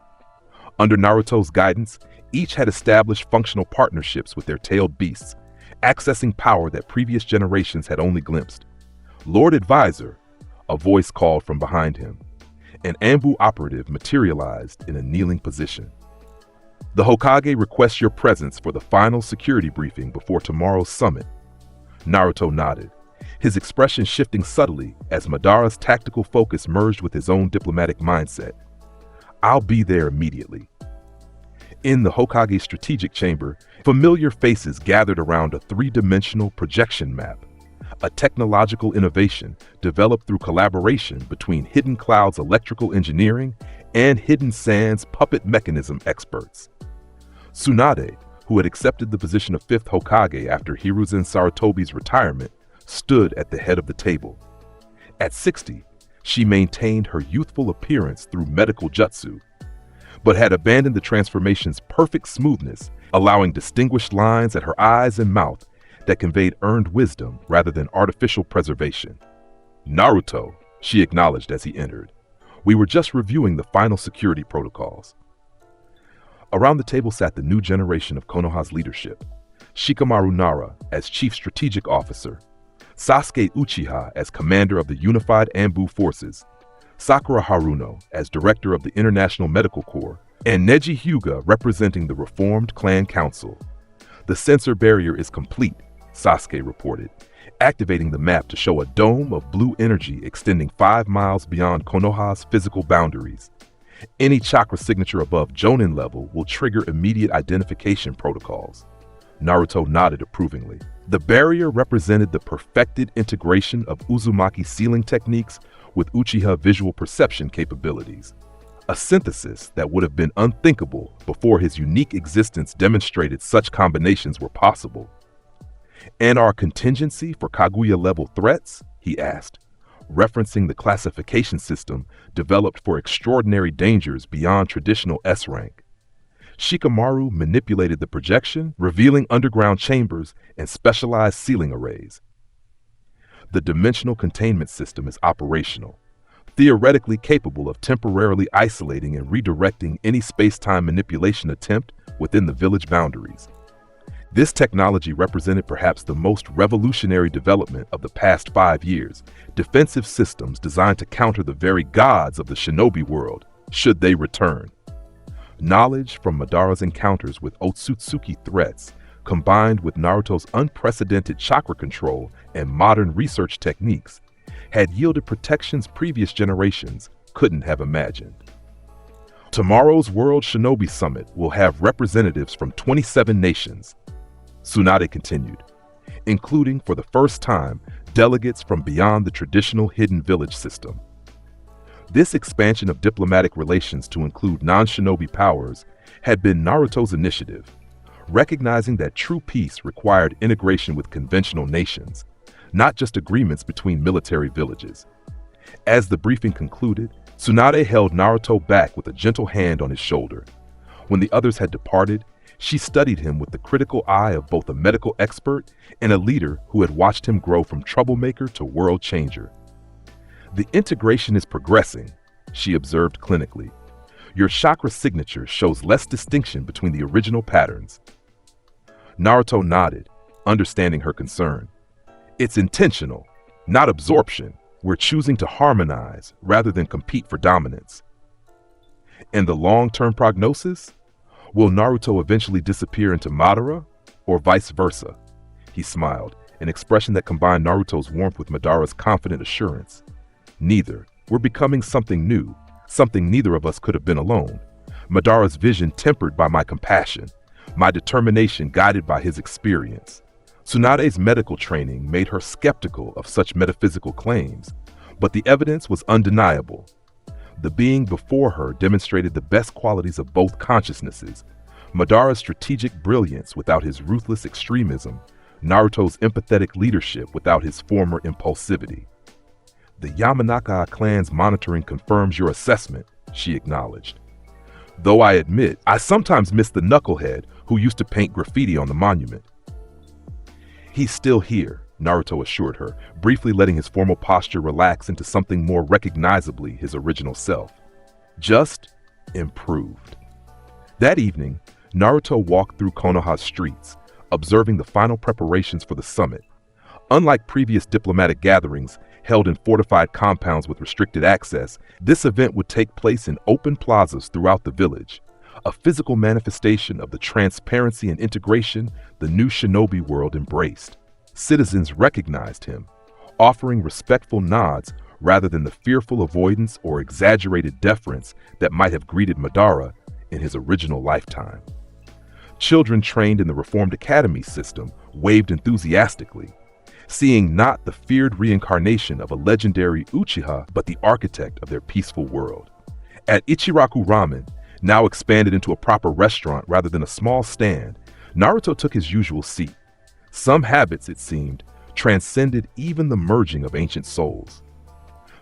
Under Naruto's guidance, each had established functional partnerships with their tailed beasts, accessing power that previous generations had only glimpsed. Lord Advisor, a voice called from behind him. An Anbu operative materialized in a kneeling position. The Hokage requests your presence for the final security briefing before tomorrow's summit. Naruto nodded, his expression shifting subtly as Madara's tactical focus merged with his own diplomatic mindset. I'll be there immediately. In the Hokage strategic chamber, familiar faces gathered around a three-dimensional projection map, a technological innovation developed through collaboration between Hidden Cloud's electrical engineering and Hidden Sand's puppet mechanism experts. Tsunade, who had accepted the position of 5th Hokage after Hiruzen Sarutobi's retirement, stood at the head of the table. At 60, she maintained her youthful appearance through medical jutsu, but had abandoned the transformation's perfect smoothness, allowing distinguished lines at her eyes and mouth that conveyed earned wisdom rather than artificial preservation. Naruto, she acknowledged as he entered. We were just reviewing the final security protocols. Around the table sat the new generation of Konoha's leadership. Shikamaru Nara as Chief Strategic Officer, Sasuke Uchiha as Commander of the Unified Anbu Forces, Sakura Haruno as Director of the International Medical Corps, and Neji Hyuga representing the Reformed Clan Council. The sensor barrier is complete, Sasuke reported, activating the map to show a dome of blue energy extending 5 miles beyond Konoha's physical boundaries. Any chakra signature above Jonin level will trigger immediate identification protocols. Naruto nodded approvingly. The barrier represented the perfected integration of Uzumaki sealing techniques with Uchiha visual perception capabilities. a synthesis that would have been unthinkable before his unique existence demonstrated such combinations were possible. "And our contingency for Kaguya-level threats?" he asked, referencing the classification system developed for extraordinary dangers beyond traditional S-rank. Shikamaru manipulated the projection, revealing underground chambers and specialized ceiling arrays. The dimensional containment system is operational, theoretically capable of temporarily isolating and redirecting any space-time manipulation attempt within the village boundaries. This technology represented perhaps the most revolutionary development of the past 5 years, defensive systems designed to counter the very gods of the shinobi world, should they return. Knowledge from Madara's encounters with Otsutsuki threats, combined with Naruto's unprecedented chakra control and modern research techniques, had yielded protections previous generations couldn't have imagined. Tomorrow's World Shinobi Summit will have representatives from 27 nations, Tsunade continued, including for the first time delegates from beyond the traditional hidden village system. This expansion of diplomatic relations to include non-shinobi powers had been Naruto's initiative, recognizing that true peace required integration with conventional nations, not just agreements between military villages. As the briefing concluded, Tsunade held Naruto back with a gentle hand on his shoulder. When the others had departed, she studied him with the critical eye of both a medical expert and a leader who had watched him grow from troublemaker to world changer. "The integration is progressing," she observed clinically. "Your chakra signature shows less distinction between the original patterns." Naruto nodded, understanding her concern. "It's intentional, not absorption. We're choosing to harmonize rather than compete for dominance." "And the long-term prognosis? Will Naruto eventually disappear into Madara, or vice versa?" He smiled, an expression that combined Naruto's warmth with Madara's confident assurance. "Neither. We're becoming something new, something neither of us could have been alone. Madara's vision tempered by my compassion, my determination guided by his experience." Tsunade's medical training made her skeptical of such metaphysical claims, but the evidence was undeniable. The being before her demonstrated the best qualities of both consciousnesses: Madara's strategic brilliance without his ruthless extremism, Naruto's empathetic leadership without his former impulsivity. "The Yamanaka clan's monitoring confirms your assessment," she acknowledged. "Though I admit, I sometimes miss the knucklehead who used to paint graffiti on the monument." "He's still here," Naruto assured her, briefly letting his formal posture relax into something more recognizably his original self. "Just improved." That evening, Naruto walked through Konoha's streets, observing the final preparations for the summit. Unlike previous diplomatic gatherings held in fortified compounds with restricted access, this event would take place in open plazas throughout the village, a physical manifestation of the transparency and integration the new shinobi world embraced. Citizens recognized him, offering respectful nods rather than the fearful avoidance or exaggerated deference that might have greeted Madara in his original lifetime. Children trained in the Reformed Academy system waved enthusiastically, seeing not the feared reincarnation of a legendary Uchiha, but the architect of their peaceful world. At Ichiraku Ramen, now expanded into a proper restaurant rather than a small stand, Naruto took his usual seat. Some habits, it seemed, transcended even the merging of ancient souls.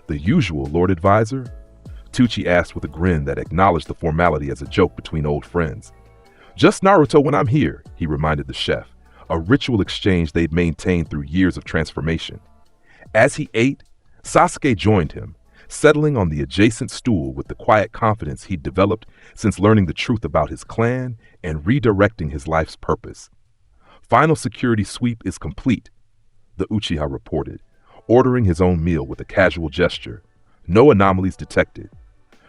"The usual, Lord Advisor?" Tucci asked with a grin that acknowledged the formality as a joke between old friends. "Just Naruto when I'm here," he reminded the chef, a ritual exchange they'd maintained through years of transformation. As he ate, Sasuke joined him, settling on the adjacent stool with the quiet confidence he'd developed since learning the truth about his clan and redirecting his life's purpose. "Final security sweep is complete," the Uchiha reported, ordering his own meal with a casual gesture. No anomalies detected.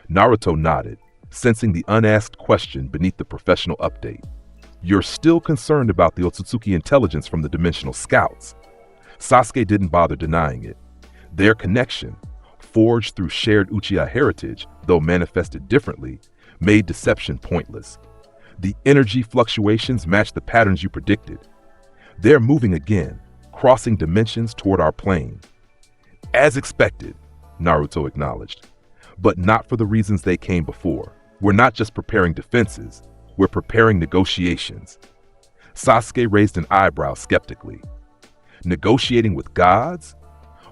Naruto nodded, sensing the unasked question beneath the professional update. "You're still concerned about the Otsutsuki intelligence from the Dimensional Scouts." Sasuke didn't bother denying it. Their connection, forged through shared Uchiha heritage, though manifested differently, made deception pointless. "The energy fluctuations match the patterns you predicted. They're moving again, crossing dimensions toward our plane." "As expected," Naruto acknowledged. but not for the reasons they came before. We're not just preparing defenses, we're preparing negotiations. Sasuke raised an eyebrow skeptically. Negotiating with gods?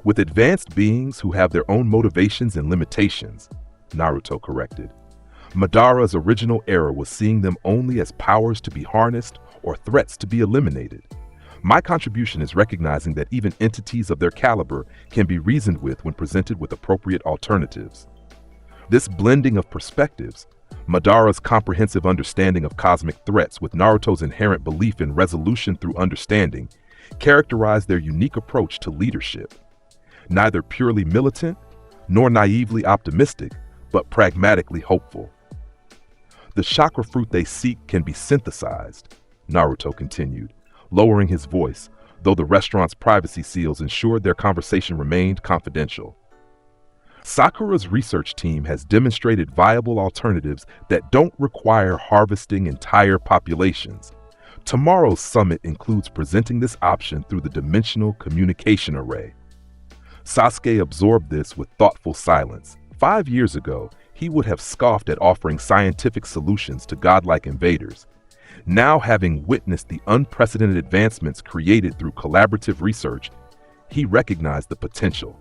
With advanced beings who have their own motivations and limitations, Naruto corrected. Madara's original error was seeing them only as powers to be harnessed or threats to be eliminated. My contribution is recognizing that even entities of their caliber can be reasoned with when presented with appropriate alternatives. This blending of perspectives, Madara's comprehensive understanding of cosmic threats with Naruto's inherent belief in resolution through understanding, characterize their unique approach to leadership. Neither purely militant, nor naively optimistic, but pragmatically hopeful. The chakra fruit they seek can be synthesized, Naruto continued, lowering his voice, though the restaurant's privacy seals ensured their conversation remained confidential. Sakura's research team has demonstrated viable alternatives that don't require harvesting entire populations. Tomorrow's summit includes presenting this option through the dimensional communication array. Sasuke absorbed this with thoughtful silence. 5 years ago, he would have scoffed at offering scientific solutions to godlike invaders. Now, having witnessed the unprecedented advancements created through collaborative research, he recognized the potential.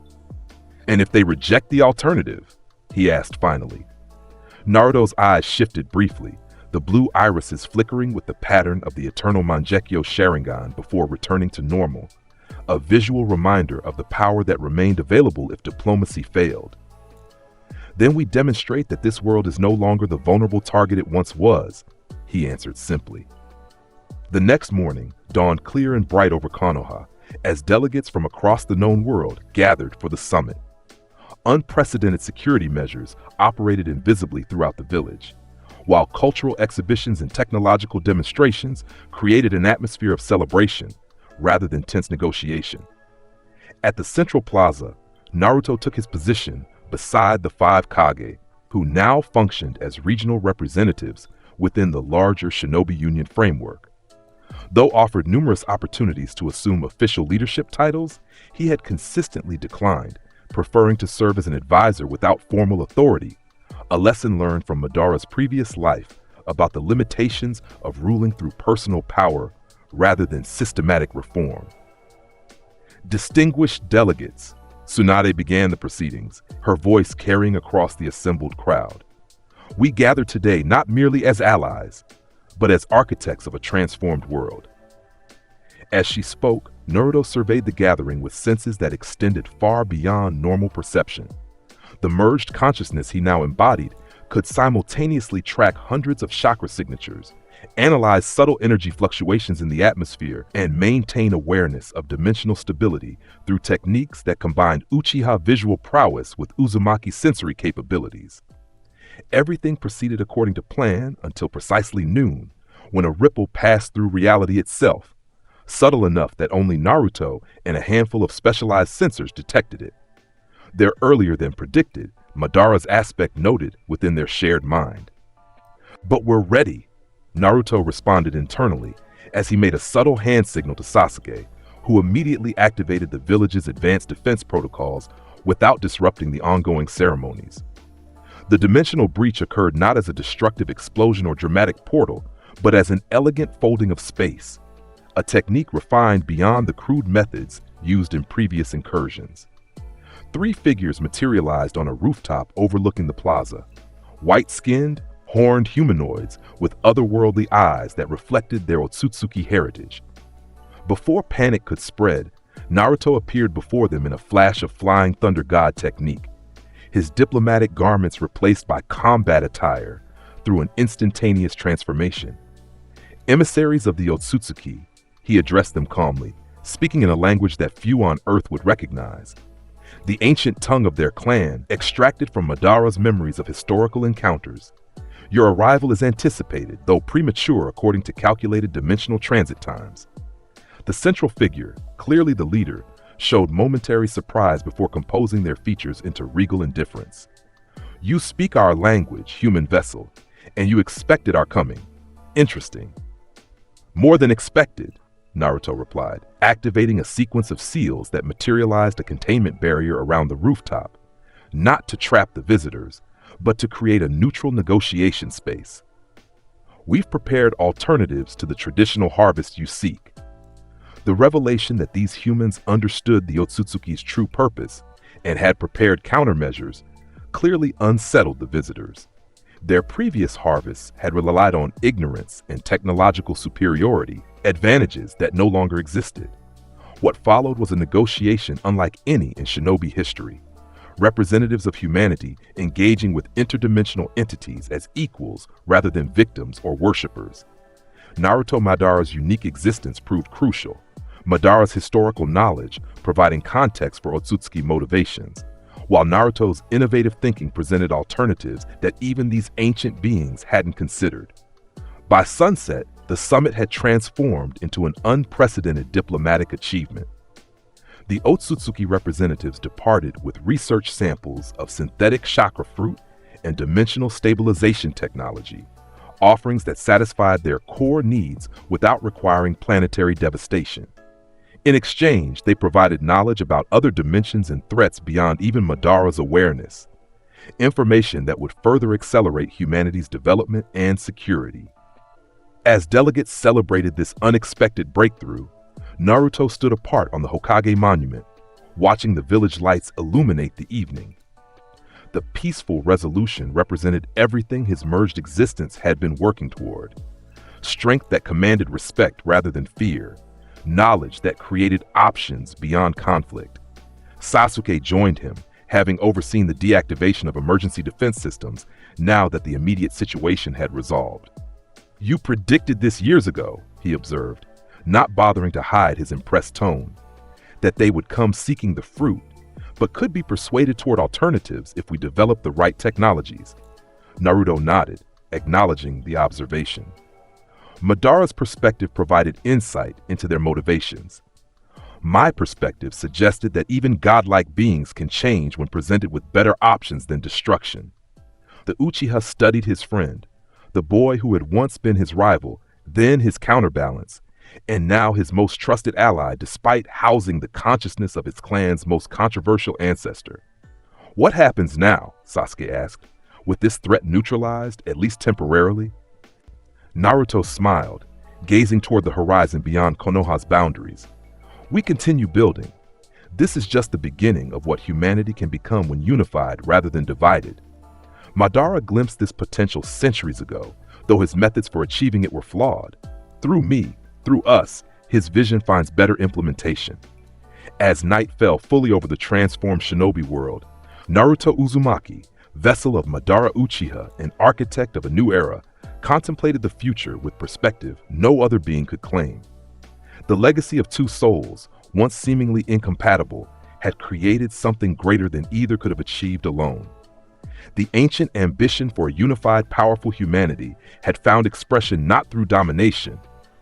And if they reject the alternative? He asked finally. Naruto's eyes shifted briefly, the blue irises flickering with the pattern of the eternal Mangekyo Sharingan before returning to normal, a visual reminder of the power that remained available if diplomacy failed. Then we demonstrate that this world is no longer the vulnerable target it once was, he answered simply. The next morning dawned clear and bright over Konoha as delegates from across the known world gathered for the summit. Unprecedented security measures operated invisibly throughout the village, while cultural exhibitions and technological demonstrations created an atmosphere of celebration rather than tense negotiation. At the central plaza, Naruto took his position beside the 5 Kage, who now functioned as regional representatives within the larger Shinobi Union framework. Though offered numerous opportunities to assume official leadership titles, he had consistently declined, preferring to serve as an advisor without formal authority, a lesson learned from Madara's previous life about the limitations of ruling through personal power rather than systematic reform. Distinguished delegates, Tsunade began the proceedings, her voice carrying across the assembled crowd. We gather today not merely as allies, but as architects of a transformed world. As she spoke, Naruto surveyed the gathering with senses that extended far beyond normal perception. The merged consciousness he now embodied could simultaneously track hundreds of chakra signatures, analyze subtle energy fluctuations in the atmosphere, and maintain awareness of dimensional stability through techniques that combined Uchiha visual prowess with Uzumaki sensory capabilities. Everything proceeded according to plan until precisely noon, when a ripple passed through reality itself, subtle enough that only Naruto and a handful of specialized sensors detected it. Their earlier than predicted, Madara's aspect noted within their shared mind. "But we're ready," Naruto responded internally as he made a subtle hand signal to Sasuke, who immediately activated the village's advanced defense protocols without disrupting the ongoing ceremonies. The dimensional breach occurred not as a destructive explosion or dramatic portal, but as an elegant folding of space, a technique refined beyond the crude methods used in previous incursions. 3 figures materialized on a rooftop overlooking the plaza, white-skinned, horned humanoids with otherworldly eyes that reflected their Otsutsuki heritage. Before panic could spread, Naruto appeared before them in a flash of flying thunder god technique, his diplomatic garments replaced by combat attire through an instantaneous transformation. Emissaries of the Otsutsuki, he addressed them calmly, speaking in a language that few on Earth would recognize. The ancient tongue of their clan, extracted from Madara's memories of historical encounters. Your arrival is anticipated, though premature according to calculated dimensional transit times. The central figure, clearly the leader, showed momentary surprise before composing their features into regal indifference. "You speak our language, human vessel, and you expected our coming. Interesting." "More than expected," Naruto replied, activating a sequence of seals that materialized a containment barrier around the rooftop. not to trap the visitors, but to create a neutral negotiation space. We've prepared alternatives to the traditional harvest you seek. The revelation that these humans understood the Otsutsuki's true purpose and had prepared countermeasures clearly unsettled the visitors. Their previous harvests had relied on ignorance and technological superiority, advantages that no longer existed. What followed was a negotiation unlike any in shinobi history. Representatives of humanity engaging with interdimensional entities as equals rather than victims or worshippers. Naruto Madara's unique existence proved crucial. Madara's historical knowledge providing context for Otsutsuki motivations, while Naruto's innovative thinking presented alternatives that even these ancient beings hadn't considered. By sunset, the summit had transformed into an unprecedented diplomatic achievement. The Otsutsuki representatives departed with research samples of synthetic chakra fruit and dimensional stabilization technology, offerings that satisfied their core needs without requiring planetary devastation. In exchange, they provided knowledge about other dimensions and threats beyond even Madara's awareness, information that would further accelerate humanity's development and security. As delegates celebrated this unexpected breakthrough, Naruto stood apart on the Hokage monument, watching the village lights illuminate the evening. The peaceful resolution represented everything his merged existence had been working toward. Strength that commanded respect rather than fear, knowledge that created options beyond conflict. Sasuke joined him, having overseen the deactivation of emergency defense systems now that the immediate situation had resolved. "You predicted this years ago," he observed, not bothering to hide his impressed tone, "that they would come seeking the fruit, but could be persuaded toward alternatives if we develop the right technologies." Naruto nodded, acknowledging the observation. Madara's perspective provided insight into their motivations. My perspective suggested that even godlike beings can change when presented with better options than destruction. The Uchiha studied his friend, the boy who had once been his rival, then his counterbalance, and now his most trusted ally despite housing the consciousness of his clan's most controversial ancestor. "What happens now?" Sasuke asked. "With this threat neutralized, at least temporarily?" Naruto smiled, gazing toward the horizon beyond Konoha's boundaries. "We continue building. This is just the beginning of what humanity can become when unified rather than divided. Madara glimpsed this potential centuries ago, though his methods for achieving it were flawed. Through me, through us, his vision finds better implementation." As night fell fully over the transformed shinobi world, Naruto Uzumaki, vessel of Madara Uchiha and architect of a new era, contemplated the future with perspective no other being could claim. The legacy of two souls, once seemingly incompatible, had created something greater than either could have achieved alone. The ancient ambition for a unified, powerful humanity had found expression not through domination,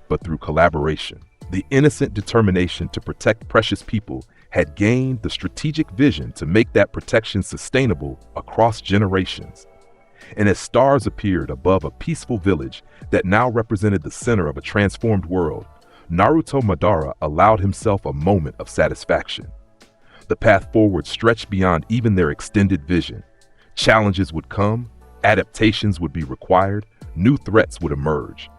but through collaboration. The innocent determination to protect precious people had gained the strategic vision to make that protection sustainable across generations. And as stars appeared above a peaceful village that now represented the center of a transformed world, Naruto Madara allowed himself a moment of satisfaction. The path forward stretched beyond even their extended vision. Challenges would come, adaptations would be required, new threats would emerge.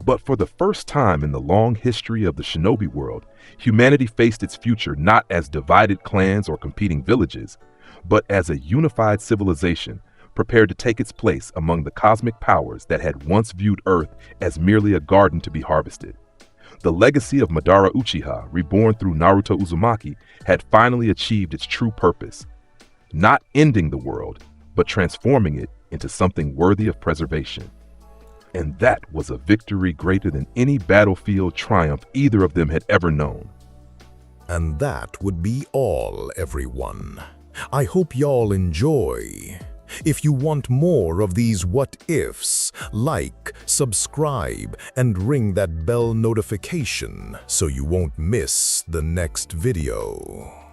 But for the first time in the long history of the shinobi world, humanity faced its future not as divided clans or competing villages, but as a unified civilization prepared to take its place among the cosmic powers that had once viewed Earth as merely a garden to be harvested. The legacy of Madara Uchiha, reborn through Naruto Uzumaki, had finally achieved its true purpose, not ending the world, but transforming it into something worthy of preservation. And that was a victory greater than any battlefield triumph either of them had ever known. And that would be all, everyone. I hope y'all enjoy. If you want more of these what ifs, like, subscribe, and ring that bell notification so you won't miss the next video.